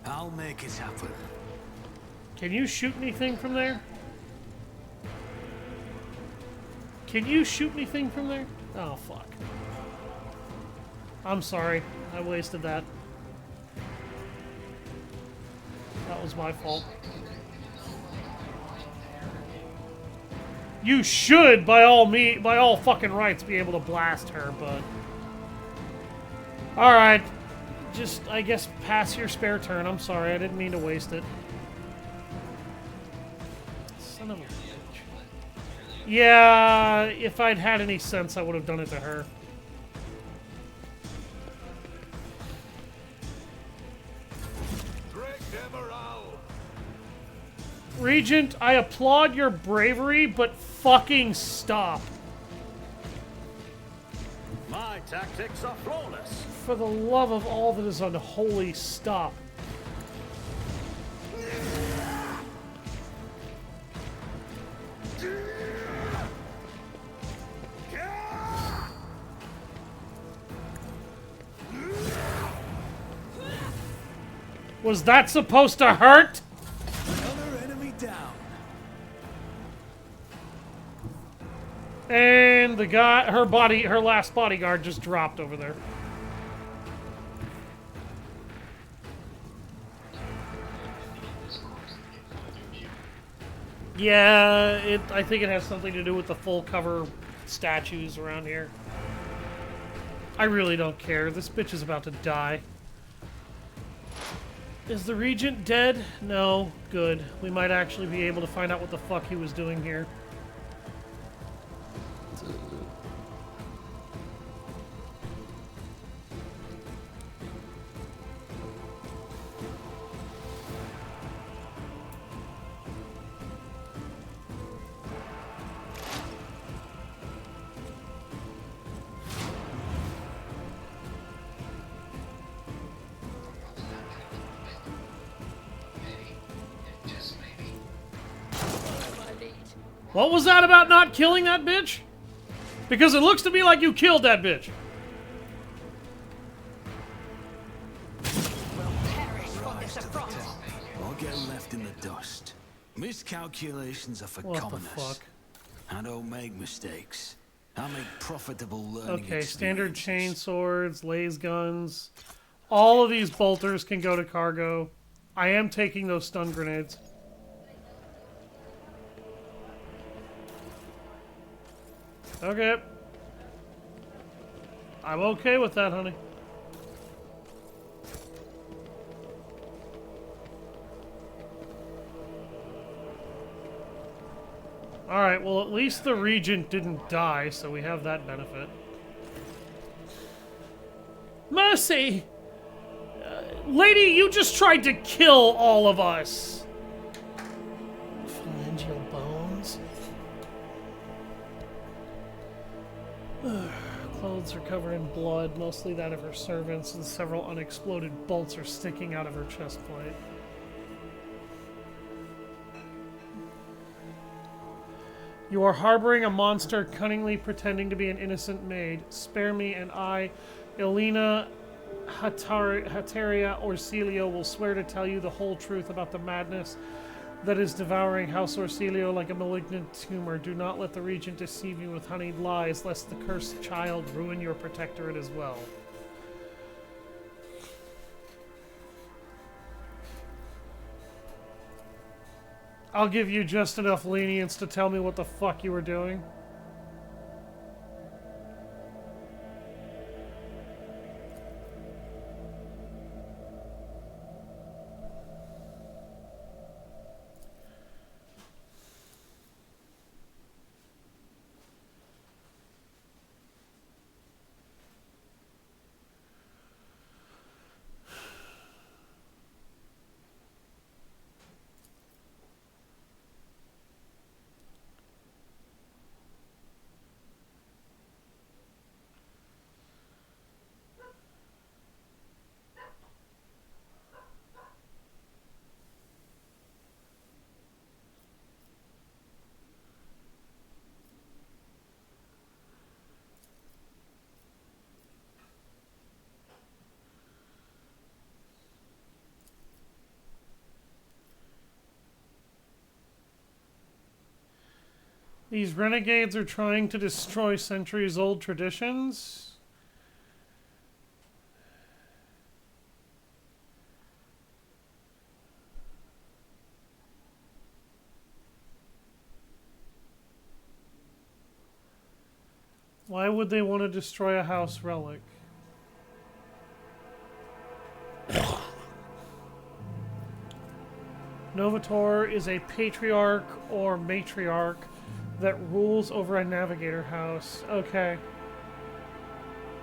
[SPEAKER 3] I'll make it happen.
[SPEAKER 2] Can you shoot anything from there? Can you shoot anything from there? Oh, fuck. I'm sorry. I wasted that. That was my fault. You should, by all fucking rights, be able to blast her, but... Alright. Just, I guess, pass your spare turn. I'm sorry, I didn't mean to waste it. Son of a bitch. Yeah, if I'd had any sense, I would have done it to her. Regent, I applaud your bravery, but fucking stop.
[SPEAKER 4] My tactics are flawless.
[SPEAKER 2] For the love of all that is unholy, stop. Was that supposed to hurt?
[SPEAKER 3] Another enemy down.
[SPEAKER 2] And the guy, her last bodyguard just dropped over there. Yeah, I think it has something to do with the full cover statues around here. I really don't care. This bitch is about to die. Is the Regent dead? No. Good. We might actually be able to find out what the fuck he was doing here. What was that about not killing that bitch? Because it looks to me like you killed that bitch.
[SPEAKER 3] I'll get left in the dust. Miscalculations are for
[SPEAKER 2] What the
[SPEAKER 3] commoners.
[SPEAKER 2] fuck?
[SPEAKER 3] I don't make mistakes. I make profitable learning
[SPEAKER 2] Okay, standard chain
[SPEAKER 3] experiences.
[SPEAKER 2] swords, laser guns. All of these bolters can go to cargo. I am taking those stun grenades. Okay. I'm okay with that, honey. Alright, well at least the Regent didn't die, so we have that benefit. Mercy! Lady, you just tried to kill all of us! Phalangeal bones. Clothes are covered in blood, mostly that of her servants, and several unexploded bolts are sticking out of her chest plate. You are harboring a monster cunningly pretending to be an innocent maid. Spare me, and I, Elena Hateria Orsilio, will swear to tell you the whole truth about the madness that is devouring House Orsilio like a malignant tumor. Do not let the Regent deceive you with honeyed lies, lest the cursed child ruin your protectorate as well. I'll give you just enough lenience to tell me what the fuck you were doing. These renegades are trying to destroy centuries-old traditions. Why would they want to destroy a house relic? Novator is a patriarch or matriarch that rules over a navigator house. Okay.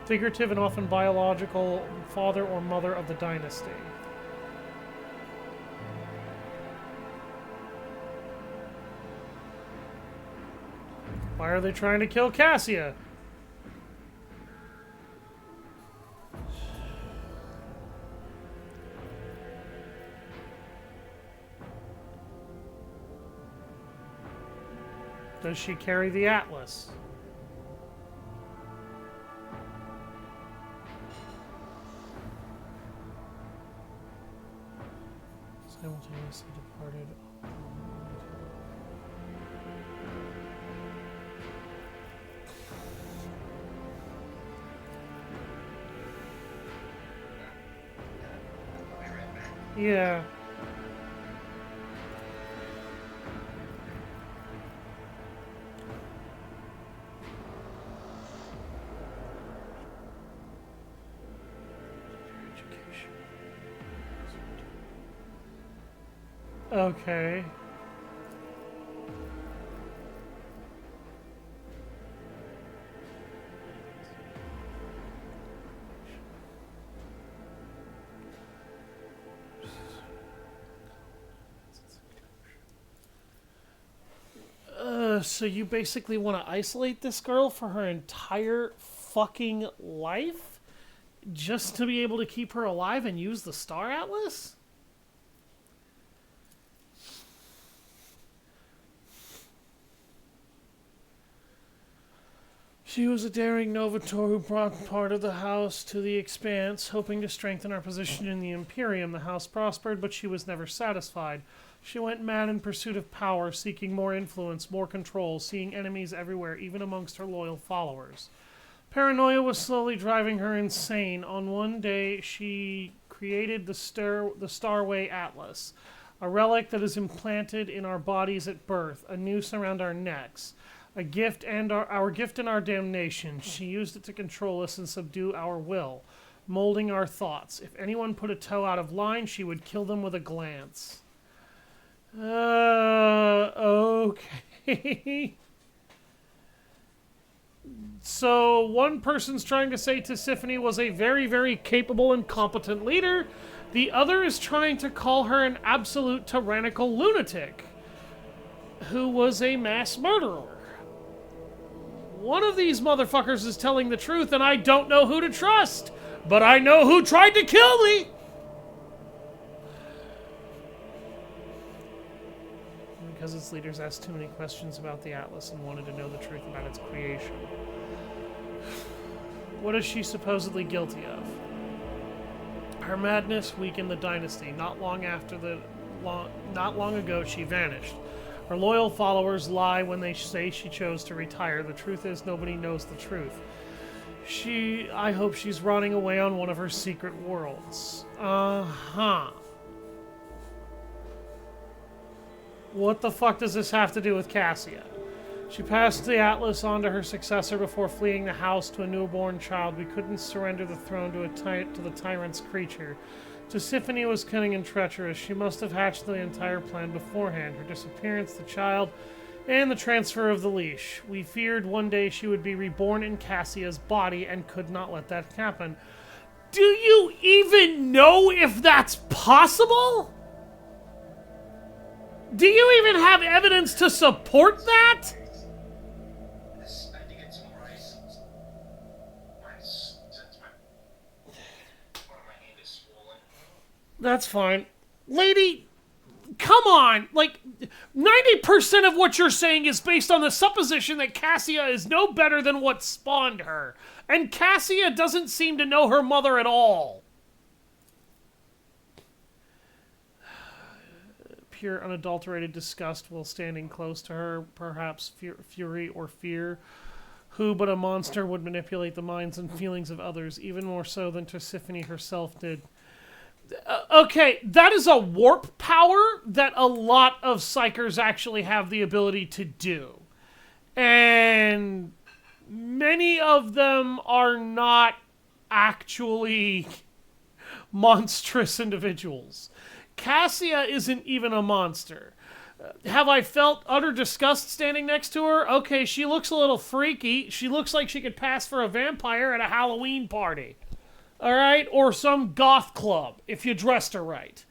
[SPEAKER 2] Figurative and often biological father or mother of the dynasty. Why are they trying to kill Cassia? Does she carry the Atlas? Simultaneously departed. Yeah. Okay. So you basically want to isolate this girl for her entire fucking life? Just to be able to keep her alive and use the Star Atlas? She was a daring Novator who brought part of the house to the Expanse, hoping to strengthen our position in the Imperium. The house prospered, but she was never satisfied. She went mad in pursuit of power, seeking more influence, more control, seeing enemies everywhere, even amongst her loyal followers. Paranoia was slowly driving her insane. On one day, she created the Starway Atlas, a relic that is implanted in our bodies at birth, a noose around our necks. A gift and our gift and our damnation. She used it to control us and subdue our will, molding our thoughts. If anyone put a toe out of line, she would kill them with a glance. Okay. So one person's trying to say Tisiphone was a very, very capable and competent leader. The other is trying to call her an absolute tyrannical lunatic who was a mass murderer. One of these motherfuckers is telling the truth, and I don't know who to trust. But I know who tried to kill me! Because its leaders asked too many questions about the Atlas and wanted to know the truth about its creation. What is she supposedly guilty of? Her madness weakened the dynasty. Not long ago, she vanished. Her loyal followers lie when they say she chose to retire. The truth is, nobody knows the truth. I hope she's rotting away on one of her secret worlds. Uh-huh. What the fuck does this have to do with Cassia? She passed the Atlas on to her successor before fleeing the house to a newborn child. We couldn't surrender the throne to the tyrant's creature. Tisiphone was cunning and treacherous. She must have hatched the entire plan beforehand. Her disappearance, the child, and the transfer of the leash. We feared one day she would be reborn in Cassia's body and could not let that happen. Do you even know if that's possible? Do you even have evidence to support that?
[SPEAKER 1] I think it's more ice. My hand is swollen.
[SPEAKER 2] That's fine. Lady, come on! Like, 90% of what you're saying is based on the supposition that Cassia is no better than what spawned her. And Cassia doesn't seem to know her mother at all. Pure unadulterated disgust while standing close to her, perhaps fury or fear. Who but a monster would manipulate the minds and feelings of others, even more so than Tisiphone herself did? Okay, that is a warp power that a lot of psychers actually have the ability to do. And many of them are not actually monstrous individuals. Cassia isn't even a monster. Have I felt utter disgust standing next to her? Okay, she looks a little freaky. She looks like she could pass for a vampire at a Halloween party. All right? Or some goth club, if you dressed her right.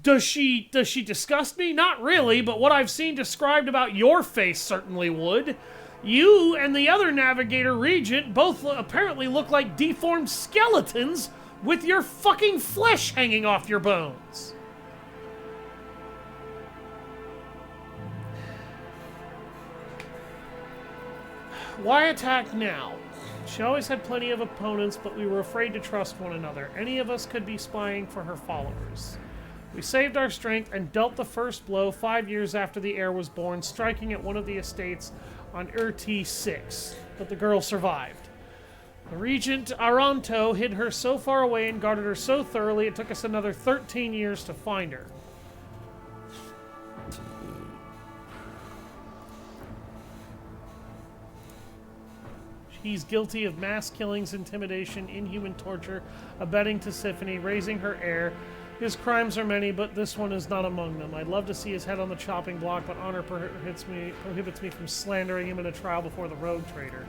[SPEAKER 2] Does she disgust me? Not really, but what I've seen described about your face certainly would. You and the other Navigator Regent both apparently look like deformed skeletons with your fucking flesh hanging off your bones. Why attack now? She always had plenty of opponents, but we were afraid to trust one another. Any of us could be spying for her followers. We saved our strength and dealt the first blow 5 years after the heir was born, striking at one of the estates on Urti 6, but the girl survived. The regent, Aranto, hid her so far away and guarded her so thoroughly it took us another 13 years to find her. He's guilty of mass killings, intimidation, inhuman torture, abetting Tisiphone, raising her heir. His crimes are many, but this one is not among them. I'd love to see his head on the chopping block, but honor prohibits me from slandering him in a trial before the rogue trader.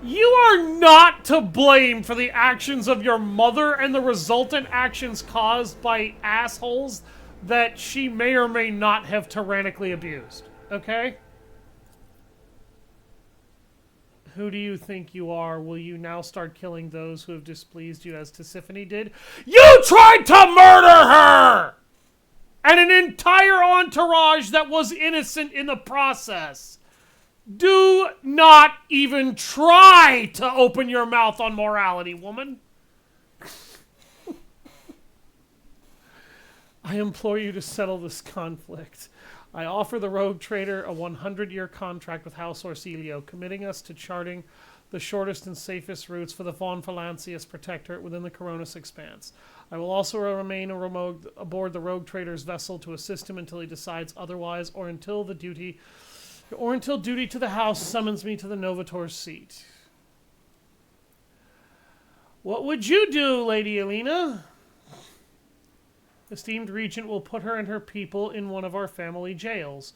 [SPEAKER 2] You are not to blame for the actions of your mother and the resultant actions caused by assholes that she may or may not have tyrannically abused. Okay? Who do you think you are? Will you now start killing those who have displeased you as Tisiphone did? You tried to murder her! And an entire entourage that was innocent in the process. Do not even try to open your mouth on morality, woman. I implore you to settle this conflict. I offer the rogue trader a 100-year contract with House Orsilio, committing us to charting the shortest and safest routes for the Von Valancius Protectorate within the Coronis Expanse. I will also remain aboard the rogue trader's vessel to assist him until he decides otherwise, or until duty to the house summons me to the Novator's seat. What would you do, Lady Alina? Esteemed Regent will put her and her people in one of our family jails.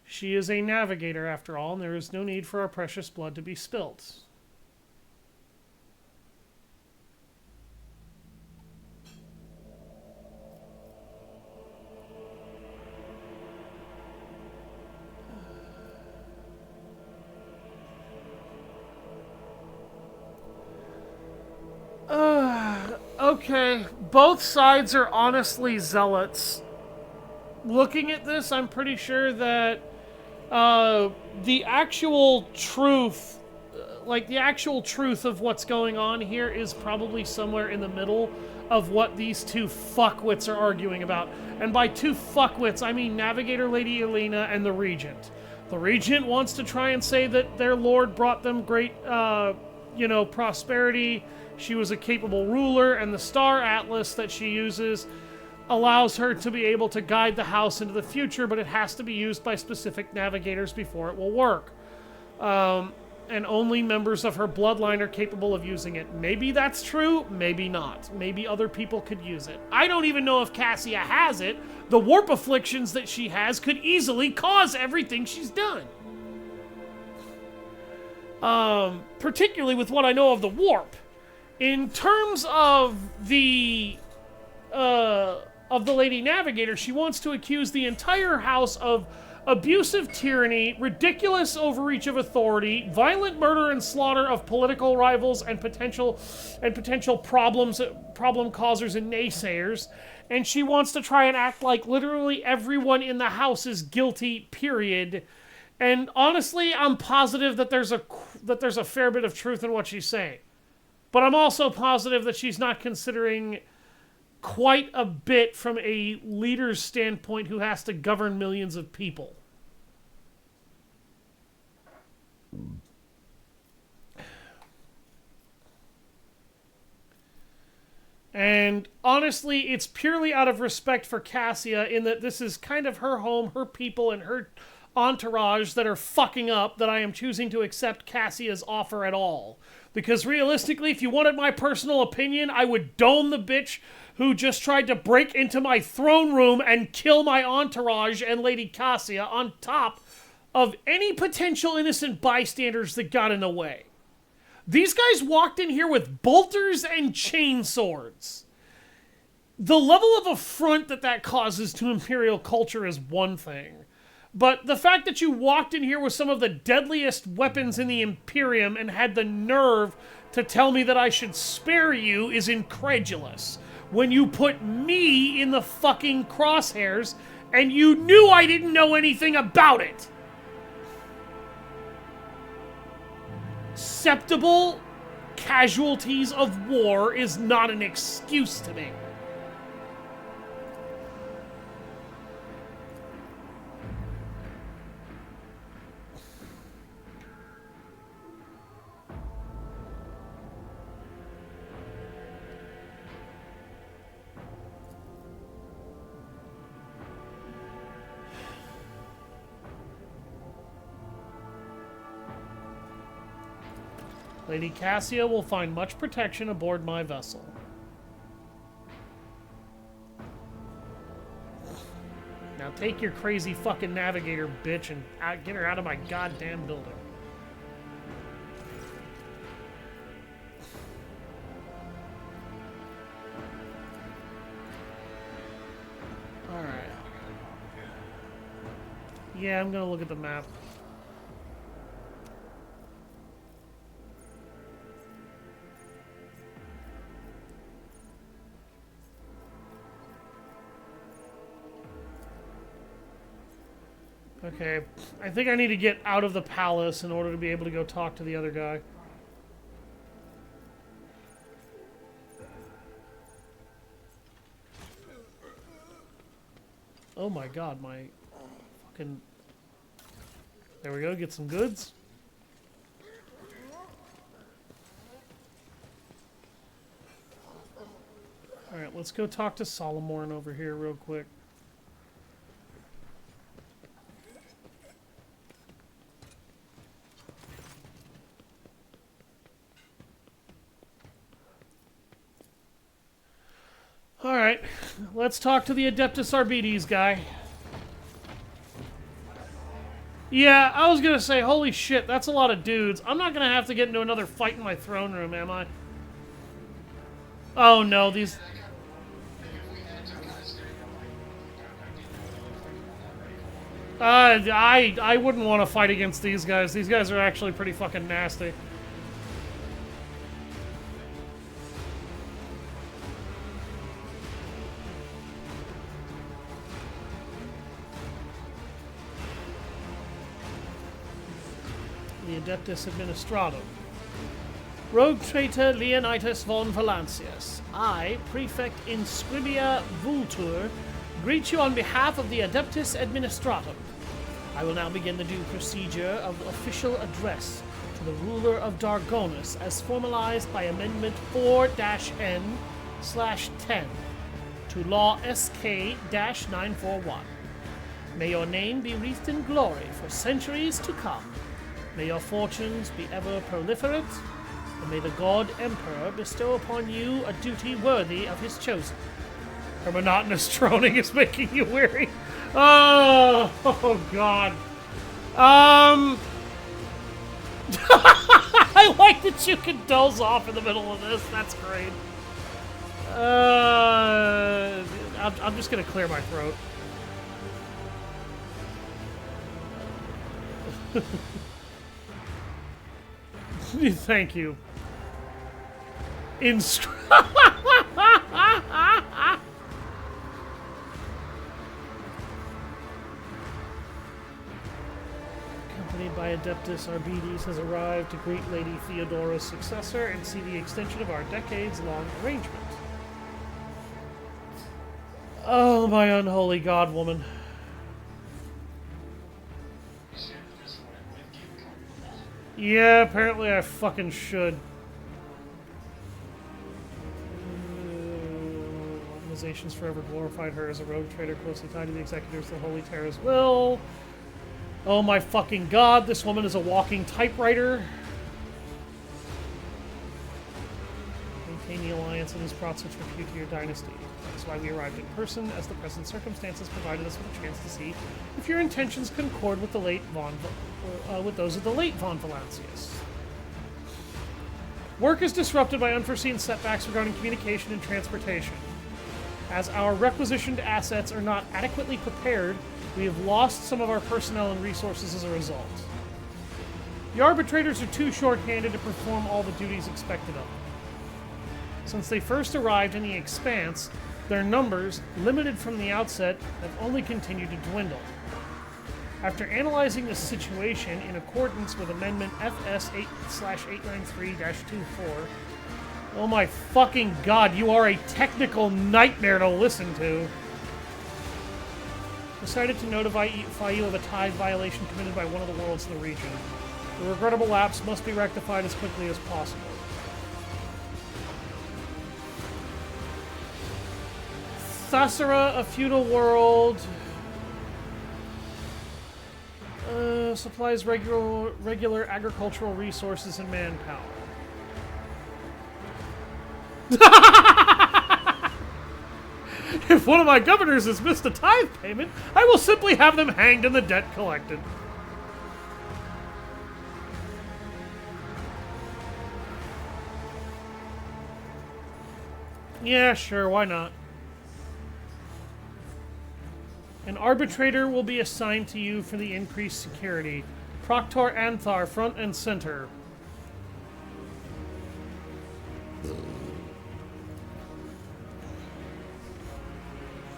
[SPEAKER 2] She is a navigator, after all, and there is no need for our precious blood to be spilt. Okay, both sides are honestly zealots. Looking at this, I'm pretty sure that the actual truth of what's going on here is probably somewhere in the middle of what these two fuckwits are arguing about. And by two fuckwits, I mean Navigator Lady Alina and the Regent. The Regent wants to try and say that their lord brought them great, prosperity. She was a capable ruler, and the Star Atlas that she uses allows her to be able to guide the house into the future, but it has to be used by specific navigators before it will work. And only members of her bloodline are capable of using it. Maybe that's true, maybe not. Maybe other people could use it. I don't even know if Cassia has it. The warp afflictions that she has could easily cause everything she's done. Particularly with what I know of the warp. In terms of the Lady Navigator, she wants to accuse the entire house of abusive tyranny, ridiculous overreach of authority, violent murder and slaughter of political rivals and potential problem causers and naysayers, and she wants to try and act like literally everyone in the house is guilty, period. And honestly, I'm positive that there's a fair bit of truth in what she's saying. But I'm also positive that she's not considering quite a bit from a leader's standpoint who has to govern millions of people. And honestly, it's purely out of respect for Cassia in that this is kind of her home, her people, and her entourage that are fucking up that I am choosing to accept Cassia's offer at all. Because realistically, if you wanted my personal opinion, I would dome the bitch who just tried to break into my throne room and kill my entourage and Lady Cassia on top of any potential innocent bystanders that got in the way. These guys walked in here with bolters and chainswords. The level of affront that causes to Imperial culture is one thing. But the fact that you walked in here with some of the deadliest weapons in the Imperium and had the nerve to tell me that I should spare you is incredulous. When you put me in the fucking crosshairs and you knew I didn't know anything about it. Acceptable casualties of war is not an excuse to me. Lady Cassia will find much protection aboard my vessel. Now take your crazy fucking navigator, bitch, and get her out of my goddamn building. Alright. Yeah, I'm gonna look at the map. Okay, I think I need to get out of the palace in order to be able to go talk to the other guy. Oh my god, my fucking... There we go, get some goods. Alright, let's go talk to Solomorn over here real quick. Alright, let's talk to the Adeptus Arbites guy. Yeah, I was gonna say, holy shit, that's a lot of dudes. I'm not gonna have to get into another fight in my throne room, am I? Oh no, these... I wouldn't want to fight against these guys. These guys are actually pretty fucking nasty. The Adeptus Administratum. Rogue traitor Leonidas von Valancius. I, Prefect Inscribia Vultur, greet you on behalf of the Adeptus Administratum. I will now begin the due procedure of official address to the ruler of Dargonus as formalized by Amendment 4-N/10 to Law SK-941. May your name be wreathed in glory for centuries to come. May your fortunes be ever proliferate, and may the God Emperor bestow upon you a duty worthy of his chosen. Her monotonous droning is making you weary. Oh God. I like that you can doze off in the middle of this. That's great. I'm just gonna clear my throat. Thank you. Accompanied by Adeptus Arbites has arrived to greet Lady Theodora's successor and see the extension of our decades-long arrangement. Oh, my unholy god woman. Yeah, apparently I fucking should. Organizations forever glorified her as a rogue trader closely tied to the executors of the Holy Terror's will. Oh my fucking god, this woman is a walking typewriter. Maintain the alliance that has brought such repute to your dynasty. That's why we arrived in person, as the present circumstances provided us with a chance to see if your intentions concord with the late with those of the late Von Valancius. Work is disrupted by unforeseen setbacks regarding communication and transportation. As our requisitioned assets are not adequately prepared, we have lost some of our personnel and resources as a result. The arbitrators are too short-handed to perform all the duties expected of them. Since they first arrived in the Expanse, their numbers, limited from the outset, have only continued to dwindle. After analyzing the situation in accordance with Amendment FS 8/893-24, oh my fucking god, you are a technical nightmare to listen to. Decided to notify you of a tithe violation committed by one of the worlds in the region. The regrettable lapse must be rectified as quickly as possible. Thasara, a feudal world. Supplies regular agricultural resources and manpower. If one of my governors has missed a tithe payment, I will simply have them hanged and the debt collected. Yeah, sure, why not? An arbitrator will be assigned to you for the increased security. Proctor Anthar, front and center.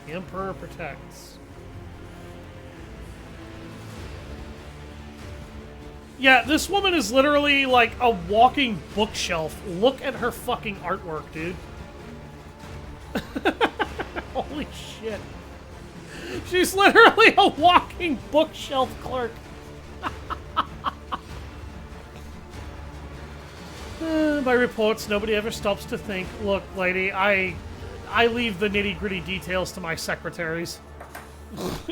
[SPEAKER 2] The Emperor protects. Yeah, this woman is literally like a walking bookshelf. Look at her fucking artwork, dude. Holy shit. She's literally a walking bookshelf clerk. By reports, nobody ever stops to think, look, lady, I leave the nitty-gritty details to my secretaries.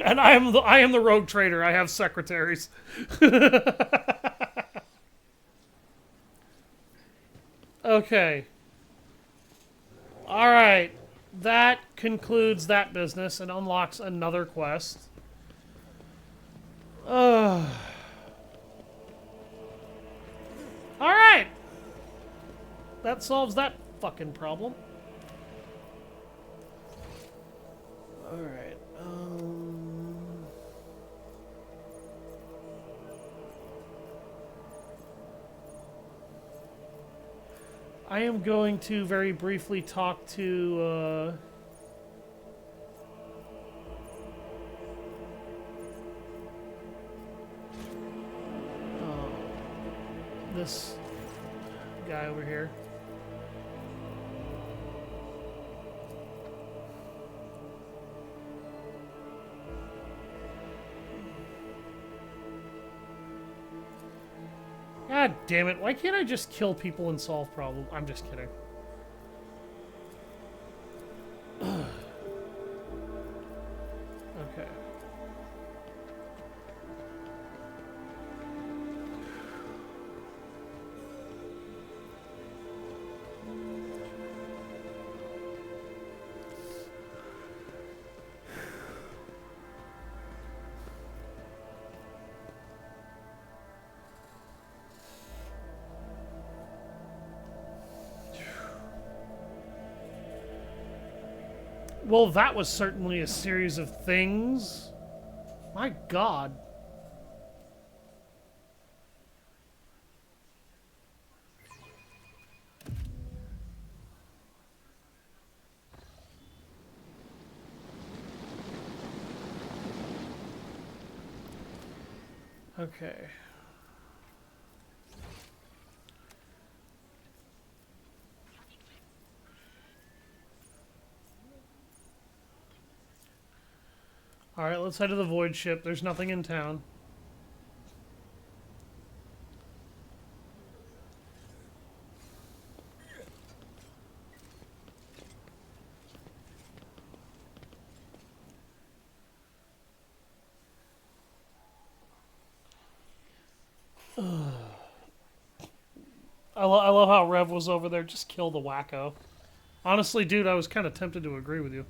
[SPEAKER 2] And I am the rogue trader. I have secretaries. Okay. All right. That concludes that business and unlocks another quest. All right. That solves that fucking problem. All right. I am going to very briefly talk to this guy over here. God damn it, why can't I just kill people and solve problems? I'm just kidding. Okay. Well, that was certainly a series of things. My God. Okay. Alright, let's head to the void ship. There's nothing in town. I love how Rev was over there. Just kill the wacko. Honestly, dude, I was kind of tempted to agree with you.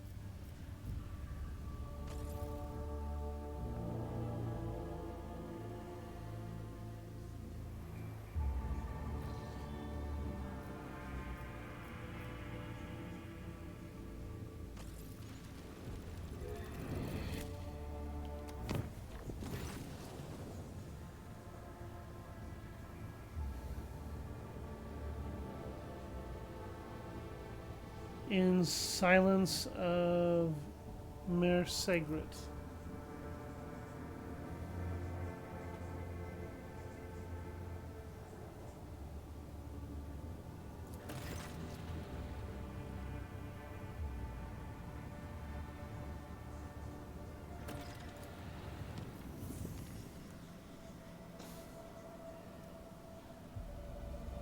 [SPEAKER 2] in Silence of Mir Segret.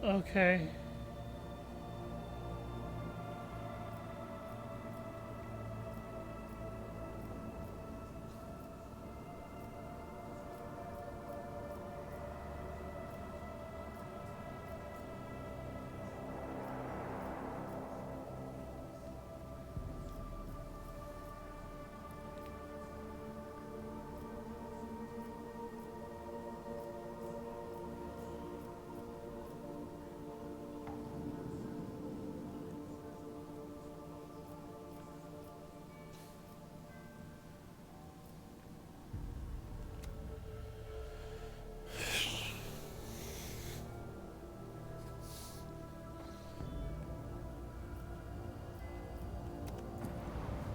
[SPEAKER 2] Okay.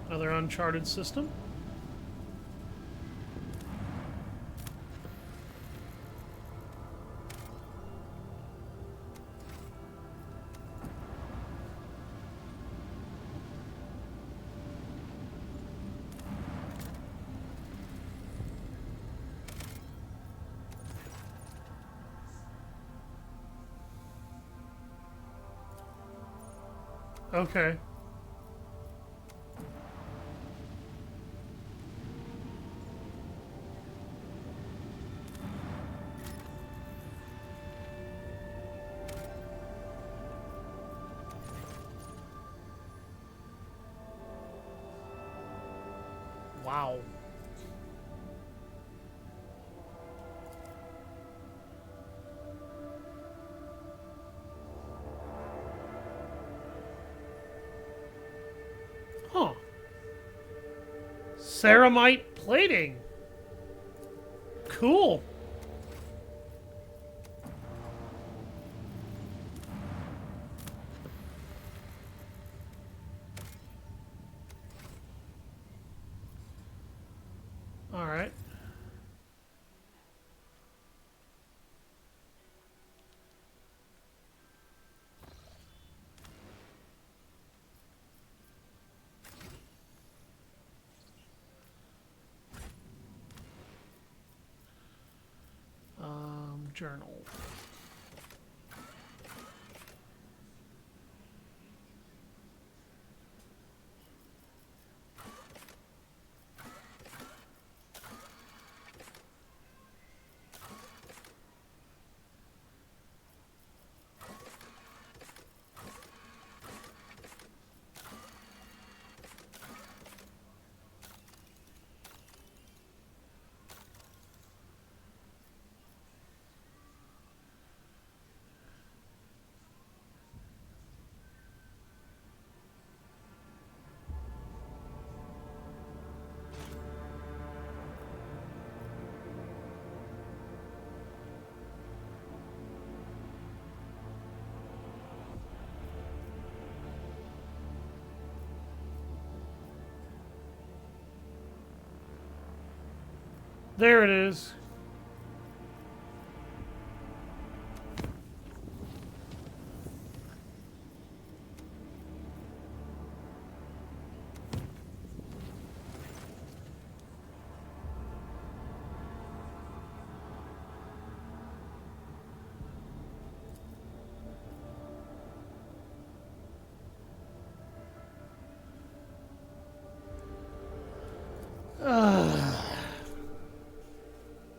[SPEAKER 2] Another uncharted system. Okay. Wow. Huh. Ceramite plating. Cool. All right. Journal. There it is.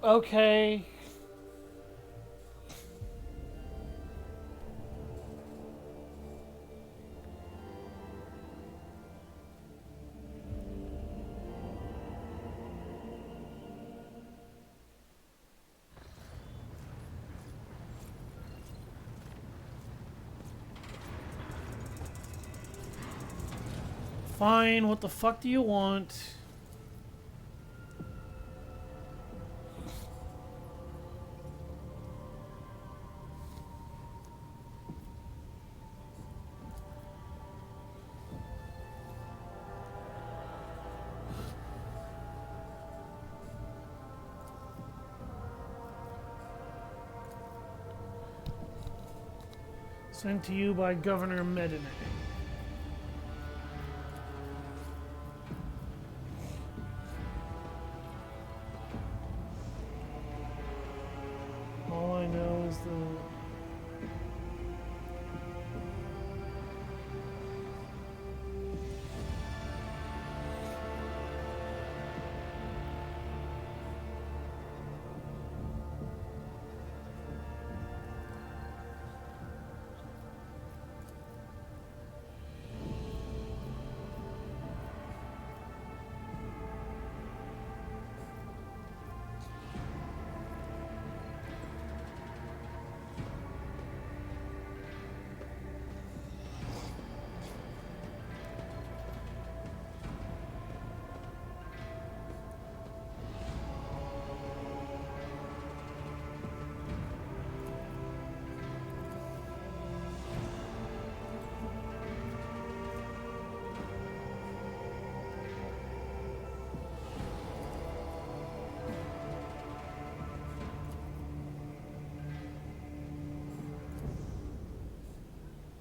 [SPEAKER 2] Okay. Fine, what the fuck do you want? Sent to you by Governor Medine. All I know is the...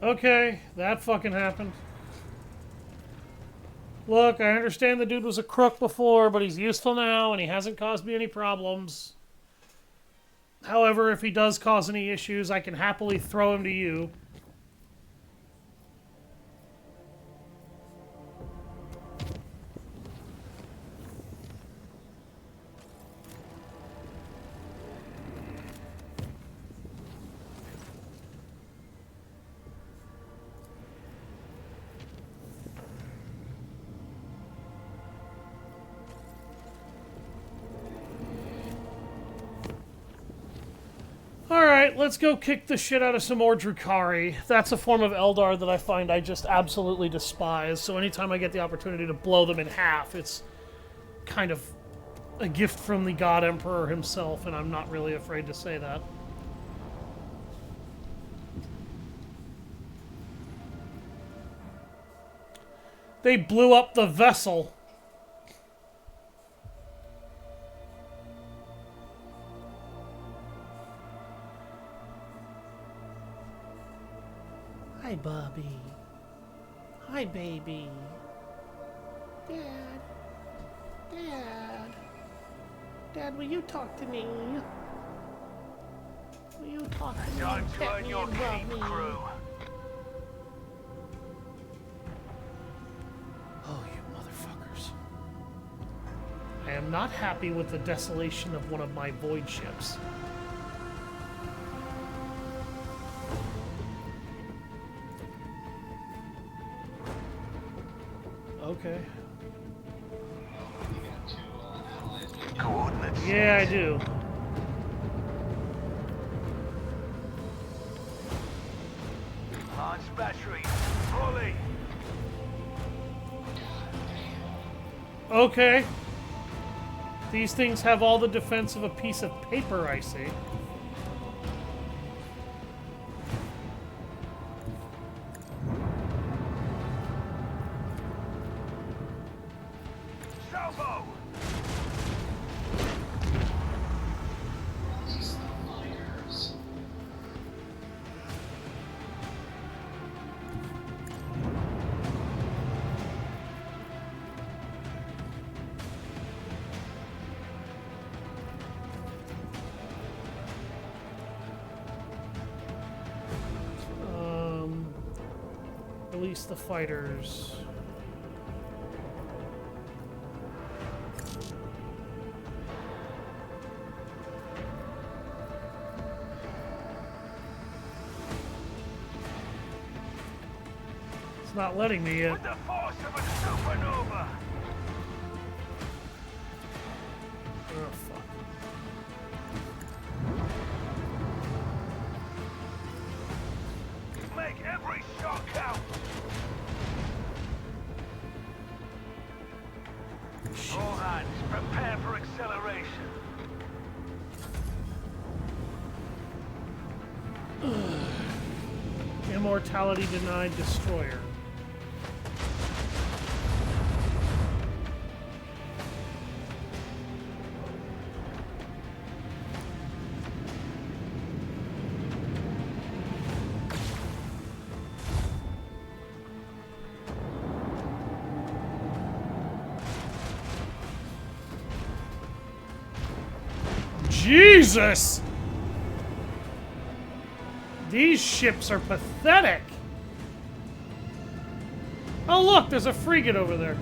[SPEAKER 2] Okay, that fucking happened. Look, I understand the dude was a crook before, but he's useful now, and he hasn't caused me any problems. However, if he does cause any issues, I can happily throw him to you. Alright, let's go kick the shit out of some more Drukhari. That's a form of Eldar that I find I just absolutely despise, so anytime I get the opportunity to blow them in half, it's kind of a gift from the God Emperor himself, and I'm not really afraid to say that. They blew up the vessel.
[SPEAKER 6] Hi, Bobby. Hi, baby. Dad. Dad. Dad, will you talk to me? Will you talk to me?
[SPEAKER 4] Time
[SPEAKER 6] and
[SPEAKER 4] to
[SPEAKER 6] pet
[SPEAKER 4] earn
[SPEAKER 6] me
[SPEAKER 4] your
[SPEAKER 6] and rub
[SPEAKER 4] keep,
[SPEAKER 6] me?
[SPEAKER 4] crew.
[SPEAKER 2] Oh, you motherfuckers. I am not happy with the desolation of one of my void ships. Okay.
[SPEAKER 3] Coordinates.
[SPEAKER 2] Yeah, I do.
[SPEAKER 4] Launch battery. Fully.
[SPEAKER 2] Okay. These things have all the defense of a piece of paper, I see.
[SPEAKER 4] Salvo.
[SPEAKER 1] Just the fighters.
[SPEAKER 2] Release the fighters. It's not letting me yet.
[SPEAKER 4] With the force of a supernova.
[SPEAKER 2] Oh, fuck.
[SPEAKER 4] Make every shot count. All hands, prepare for acceleration.
[SPEAKER 2] Immortality denied destroyer. Jesus! These ships are pathetic. Oh look, there's a frigate over there.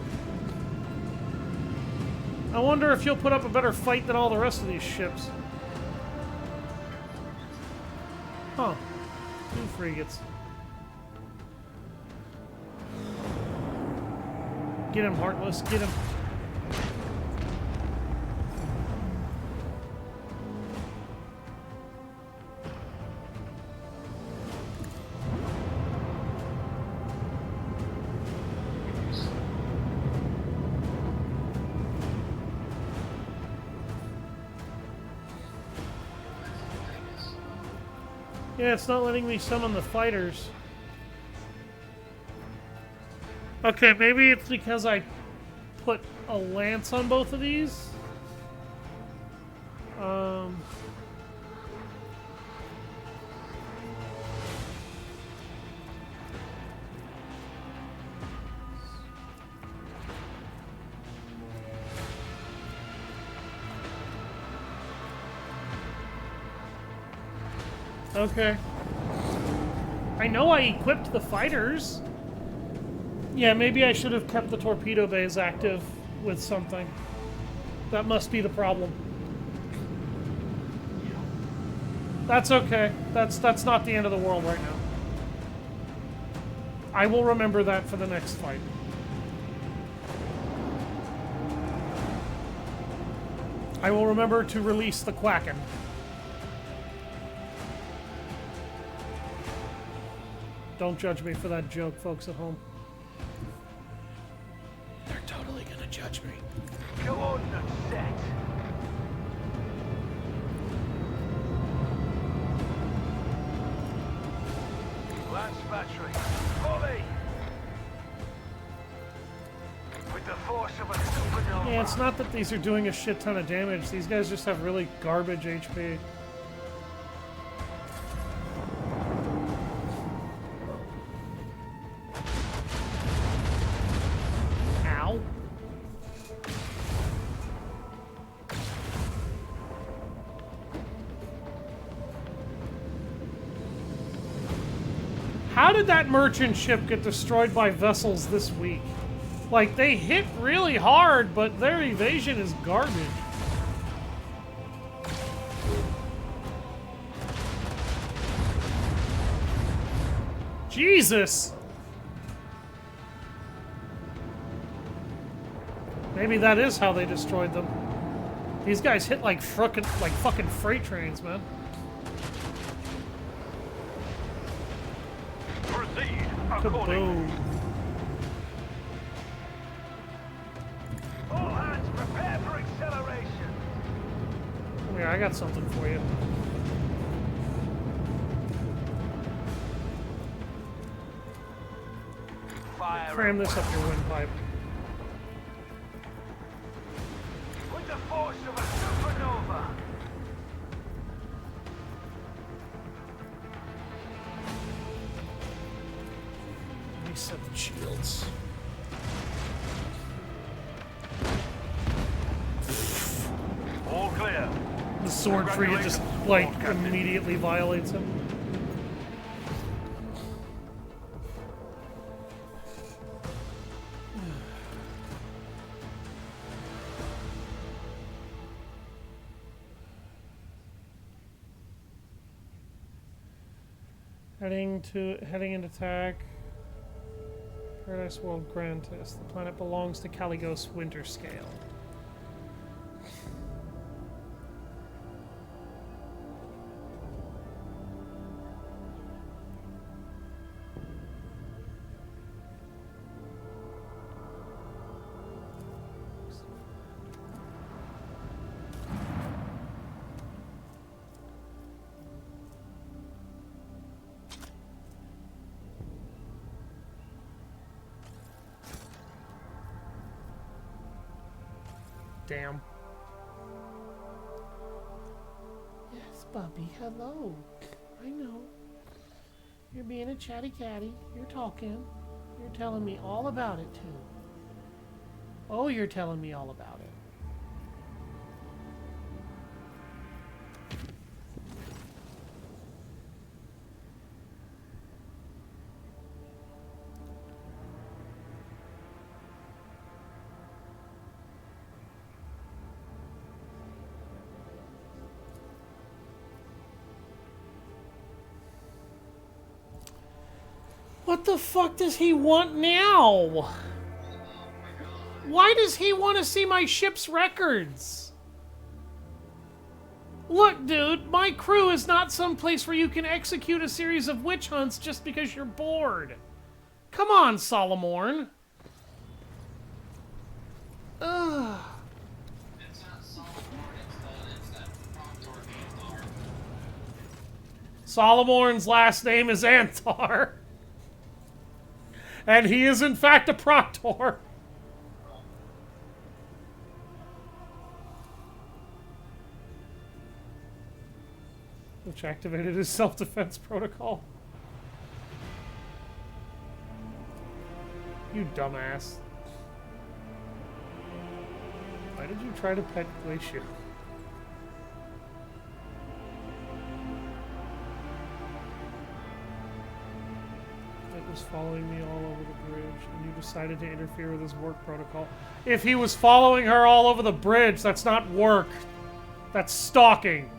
[SPEAKER 2] I wonder if you'll put up a better fight than all the rest of these ships. Huh. 2 frigates. Get him, Heartless. Get him. Yeah, it's not letting me summon the fighters. Okay, maybe it's because I put a lance on both of these. Okay. I know I equipped the fighters. Yeah, maybe I should have kept the torpedo bays active with something. That must be the problem. That's okay. That's not the end of the world right now. I will remember that for the next fight. I will remember to release the Quacken. Don't judge me for that joke, folks at home. They're totally gonna judge me.
[SPEAKER 4] Coordinates set. Lance battery, volley. With the force of a supernova.
[SPEAKER 2] Yeah, it's not that these are doing a shit ton of damage. These guys just have really garbage HP. How did that merchant ship get destroyed by vessels this week? Like, they hit really hard, but their evasion is garbage. Jesus! Maybe that is how they destroyed them. These guys hit like fucking freight trains, man. Kaboom.
[SPEAKER 4] All hands prepare for acceleration.
[SPEAKER 2] Come here, I got something for you.
[SPEAKER 4] Fire.
[SPEAKER 2] Cram this up your windpipe.
[SPEAKER 4] With the force of a supernova.
[SPEAKER 2] Reset the shields.
[SPEAKER 4] All clear.
[SPEAKER 2] The sword frigate just, like, immediately violates him. Heading into attack. Paradise World Grantis. The planet belongs to Caligos Winterscale. Damn.
[SPEAKER 6] Yes, Bubby, hello. I know. You're being a chatty catty. You're talking. You're telling me all about it, too. Oh, you're telling me all about it.
[SPEAKER 2] What the fuck does he want now? Why does he want to see my ship's records? Look, dude, my crew is not some place where you can execute a series of witch hunts just because you're bored. Come on, Solomorn. Ugh.
[SPEAKER 1] It's not Solomon, it's that Proctor Aeldari.
[SPEAKER 2] Solomorn's last name is Antar. And he is, in fact, a proctor. Which activated his self-defense protocol. You dumbass. Why did you try to pet Glacier? It was following me all over the bridge, and you decided to interfere with his work protocol. If he was following her all over the bridge, that's not work. That's stalking.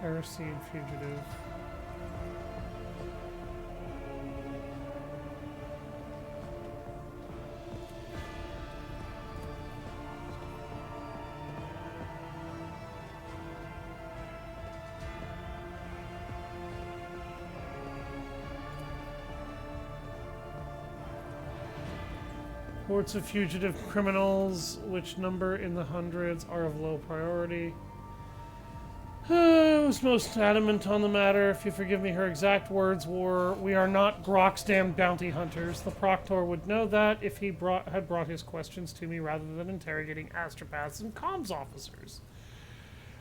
[SPEAKER 2] Heresy and fugitive. Reports of fugitive criminals, which number in the hundreds, are of low priority. I was most adamant on the matter. If you forgive me, her exact words were, "We are not Grok's damn bounty hunters." The Proctor would know that if he had brought his questions to me rather than interrogating astropaths and comms officers.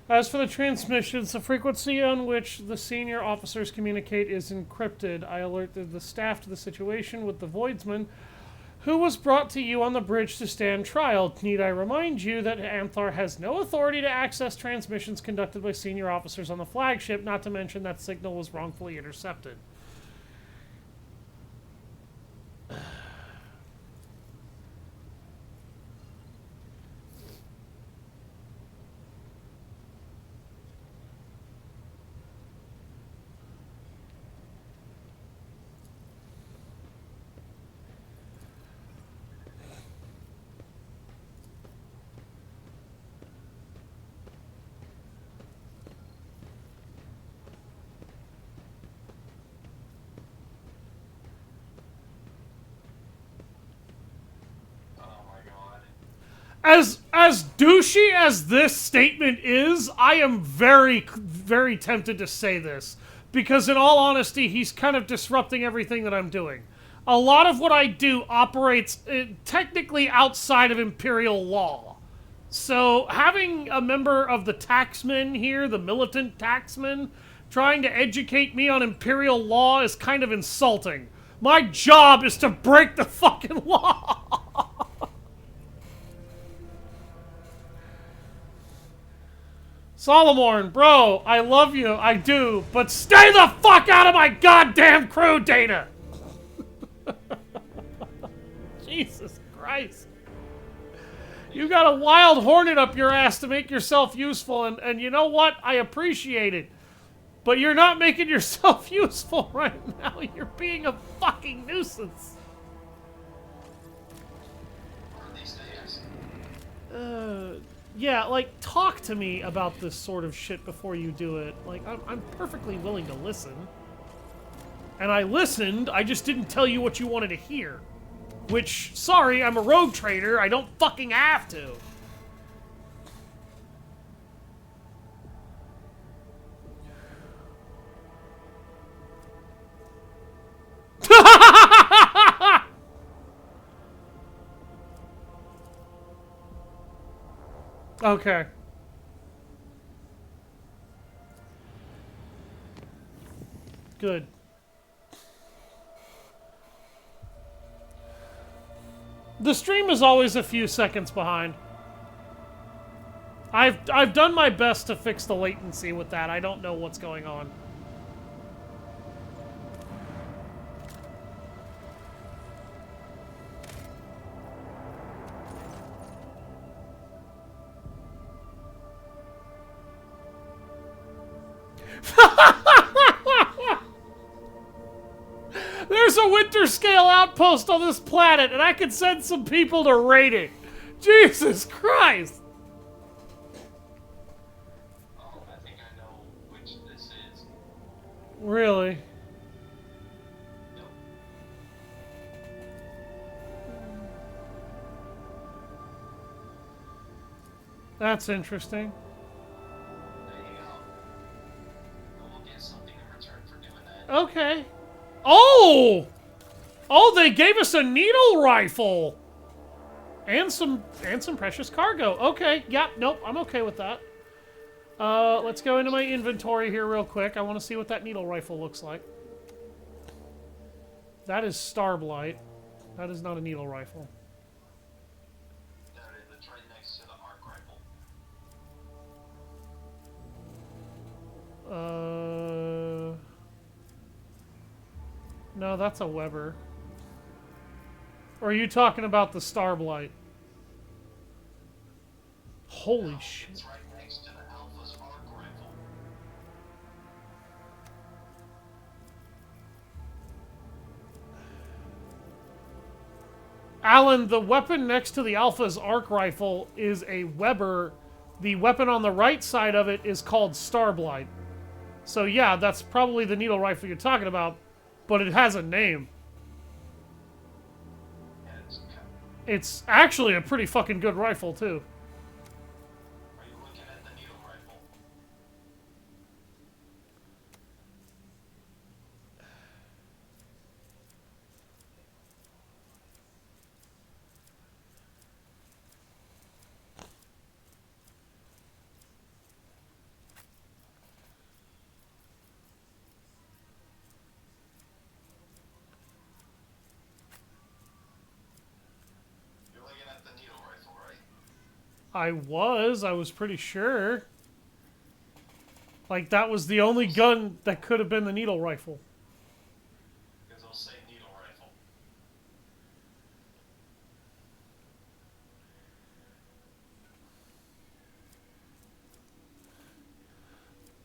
[SPEAKER 2] As for the transmissions, the frequency on which the senior officers communicate is encrypted. I alerted the staff to the situation with the Voidsman, who was brought to you on the bridge to stand trial. Need I remind you that Anthar has no authority to access transmissions conducted by senior officers on the flagship, not to mention that signal was wrongfully intercepted. As douchey as this statement is, I am very, very tempted to say this. Because in all honesty, he's kind of disrupting everything that I'm doing. A lot of what I do operates technically outside of Imperial law. So having a member of the taxmen here, the militant taxmen, trying to educate me on Imperial law is kind of insulting. My job is to break the fucking law! Solomorn, bro, I love you, I do, but stay the fuck out of my goddamn crew data! Jesus Christ. You got a wild hornet up your ass to make yourself useful, and you know what? I appreciate it. But you're not making yourself useful right now. You're being a fucking nuisance. Yeah, like, talk to me about this sort of shit before you do it. Like, I'm perfectly willing to listen. And I listened, I just didn't tell you what you wanted to hear. Which, sorry, I'm a rogue trader, I don't fucking have to. Okay. Good. The stream is always a few seconds behind. I've done my best to fix the latency with that. I don't know what's going on. There's a winter scale outpost on this planet, and I could send some people to raid it. Jesus Christ!
[SPEAKER 1] Oh, I think I know which this is.
[SPEAKER 2] Really?
[SPEAKER 1] Yep.
[SPEAKER 2] That's interesting.
[SPEAKER 1] There you go. And we'll get something in return for doing that.
[SPEAKER 2] Okay. Oh! Oh, they gave us a needle rifle! And some precious cargo. Okay, yeah, nope, I'm okay with that. Let's go into my inventory here real quick. I want to see what that needle rifle looks like. That is Starblight. That is not a needle rifle.
[SPEAKER 1] There it is. It's right next to the arc rifle.
[SPEAKER 2] No, that's a Weber. Or are you talking about the Starblight? Holy
[SPEAKER 1] No,
[SPEAKER 2] shit.
[SPEAKER 1] it's right next to the Alpha's arc rifle.
[SPEAKER 2] Alan, the weapon next to the Alpha's arc rifle is a Weber. The weapon on the right side of it is called Starblight. So yeah, that's probably the needle rifle you're talking about, but it has a name.
[SPEAKER 1] Yeah,
[SPEAKER 2] It's actually a pretty fucking good rifle, too.
[SPEAKER 1] are you looking at the needle rifle? You're looking at the needle rifle, right?
[SPEAKER 2] I was pretty sure. Like, that was the only gun that could have been the needle rifle.
[SPEAKER 1] Because it'll say needle rifle.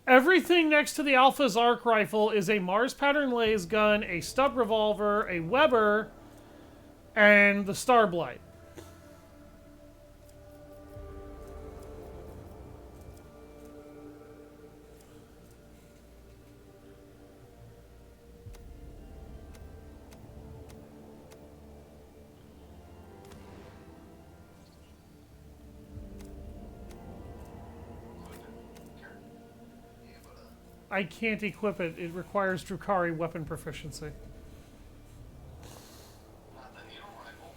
[SPEAKER 2] Everything next to the Alpha's arc rifle is a Mars pattern laser gun, a stub revolver, a Weber, and the Starblight. I can't equip it. It requires Drukhari weapon proficiency.
[SPEAKER 1] Not the needle rifle.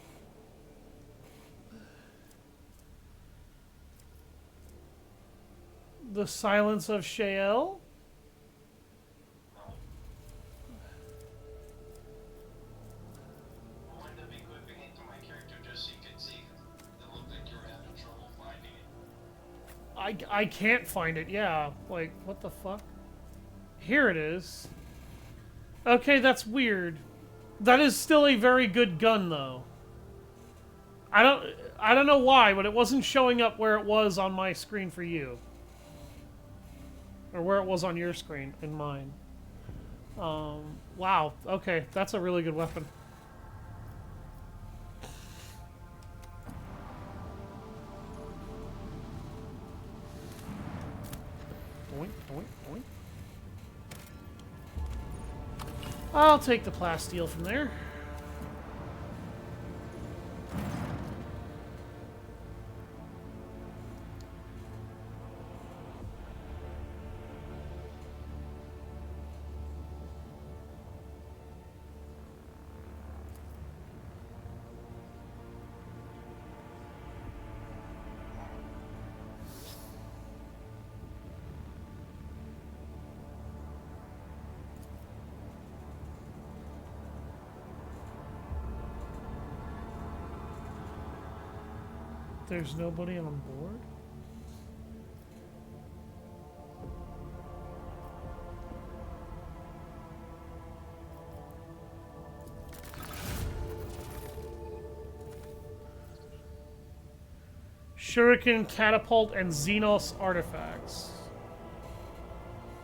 [SPEAKER 2] The Silence of Shael?
[SPEAKER 1] No. I wanted to be equipping it to my character just so you could see. It looked like you were having trouble finding it.
[SPEAKER 2] I can't find it, yeah. Like, what the fuck? Here it is. Okay, that's weird. That is still a very good gun, though. I don't know why, but it wasn't showing up where it was on my screen for you. Or where it was on your screen and mine. Wow. Okay, that's a really good weapon. Oink, oink, oink. I'll take the plasteel from there. There's nobody on board? Shuriken, Catapult, and Xenos artifacts.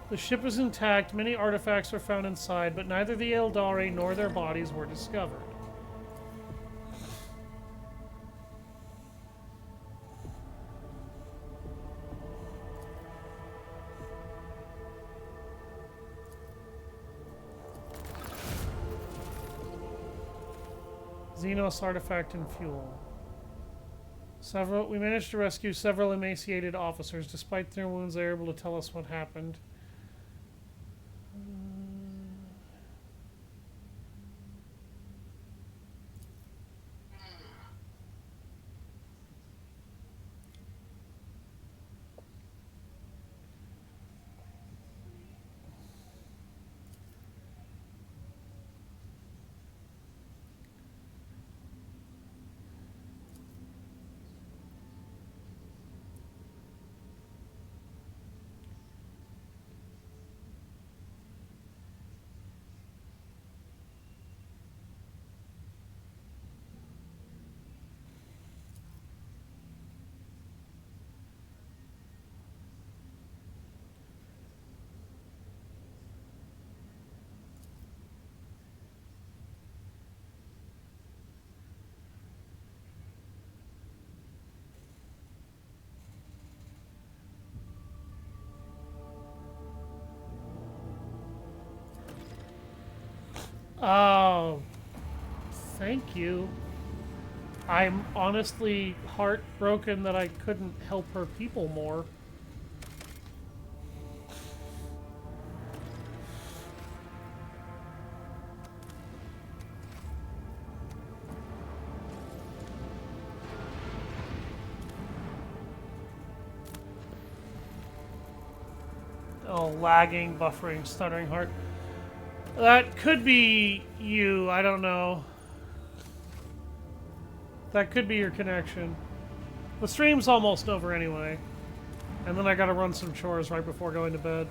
[SPEAKER 2] The ship is intact. Many artifacts were found inside, but neither the Aeldari nor their bodies were discovered. Xenos artifact and fuel. We managed to rescue several emaciated officers. Despite their wounds, they were able to tell us what happened. Oh, thank you. I'm honestly heartbroken that I couldn't help her people more. Oh, lagging, buffering, stuttering heart. That could be you, I don't know. That could be your connection. The stream's almost over anyway. And then I gotta run some chores right before going to bed.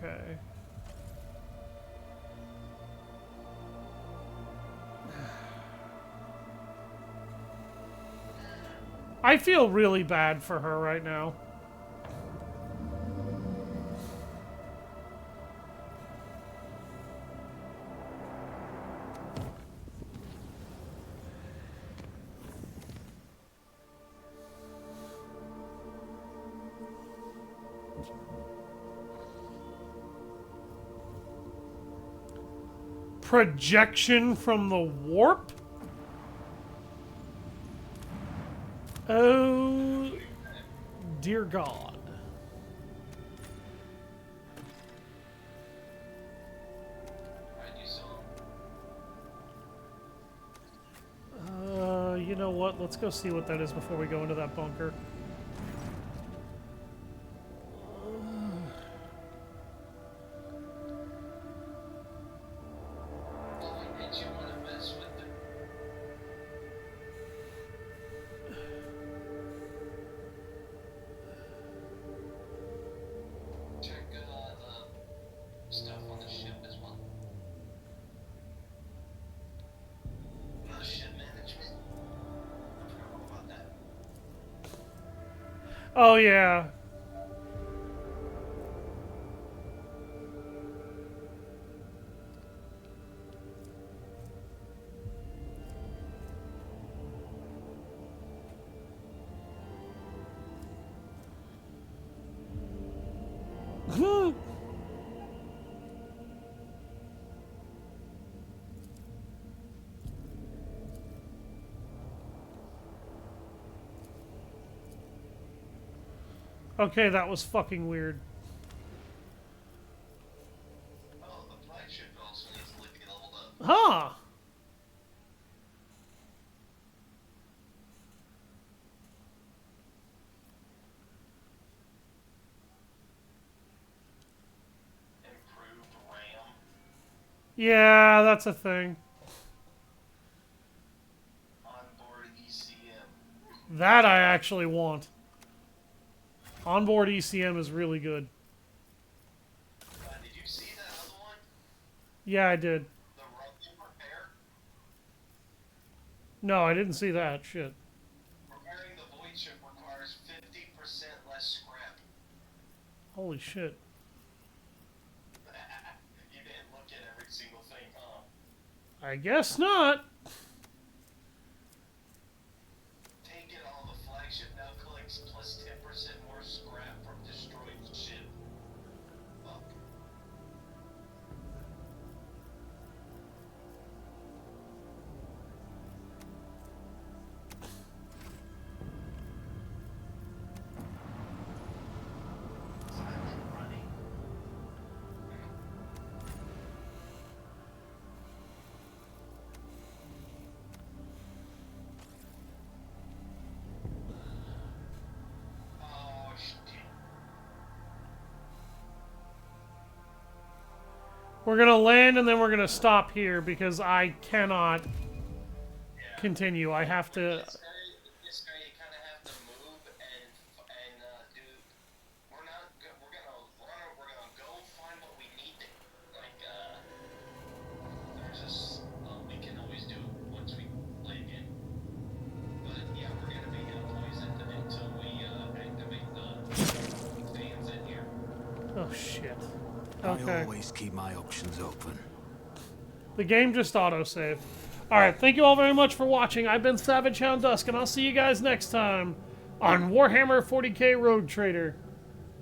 [SPEAKER 2] Okay. I feel really bad for her right now. Projection from the warp? Oh, dear God. You know what? Let's go see what that is before we go into that bunker. Oh, yeah. Okay, that was fucking weird.
[SPEAKER 1] Oh, the flagship also needs to get leveled up.
[SPEAKER 2] Huh.
[SPEAKER 1] Improved RAM.
[SPEAKER 2] Yeah, that's a thing.
[SPEAKER 1] Onboard ECM.
[SPEAKER 2] That I actually want. Onboard ECM is really good.
[SPEAKER 1] Did you see that other one?
[SPEAKER 2] Yeah, I did.
[SPEAKER 1] The Russian repair?
[SPEAKER 2] No, I didn't see that. Shit.
[SPEAKER 1] Repairing the void ship requires 50% less scrap.
[SPEAKER 2] Holy shit.
[SPEAKER 1] You didn't look at every single thing, huh?
[SPEAKER 2] I guess not.
[SPEAKER 1] Take it all the flagship now collects plus 10% more scrap from destroyed ship. Fuck. Silent running. Oh shit.
[SPEAKER 2] We're gonna land and then we're gonna stop here because I cannot continue. I have to.
[SPEAKER 1] This guy, you kind of have to move and do. We're not. We're gonna run. We're gonna go find what we need. There's this. We can always do once we play again. But yeah, we're gonna be poisoned until we activate the fans in here.
[SPEAKER 2] Oh shit.
[SPEAKER 3] I
[SPEAKER 2] Okay.
[SPEAKER 3] always keep my options open.
[SPEAKER 2] The game just autosaved. Alright, thank you all very much for watching. I've been Savage Hound Dusk, and I'll see you guys next time on Warhammer 40k Rogue Trader.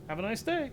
[SPEAKER 2] Have a nice day.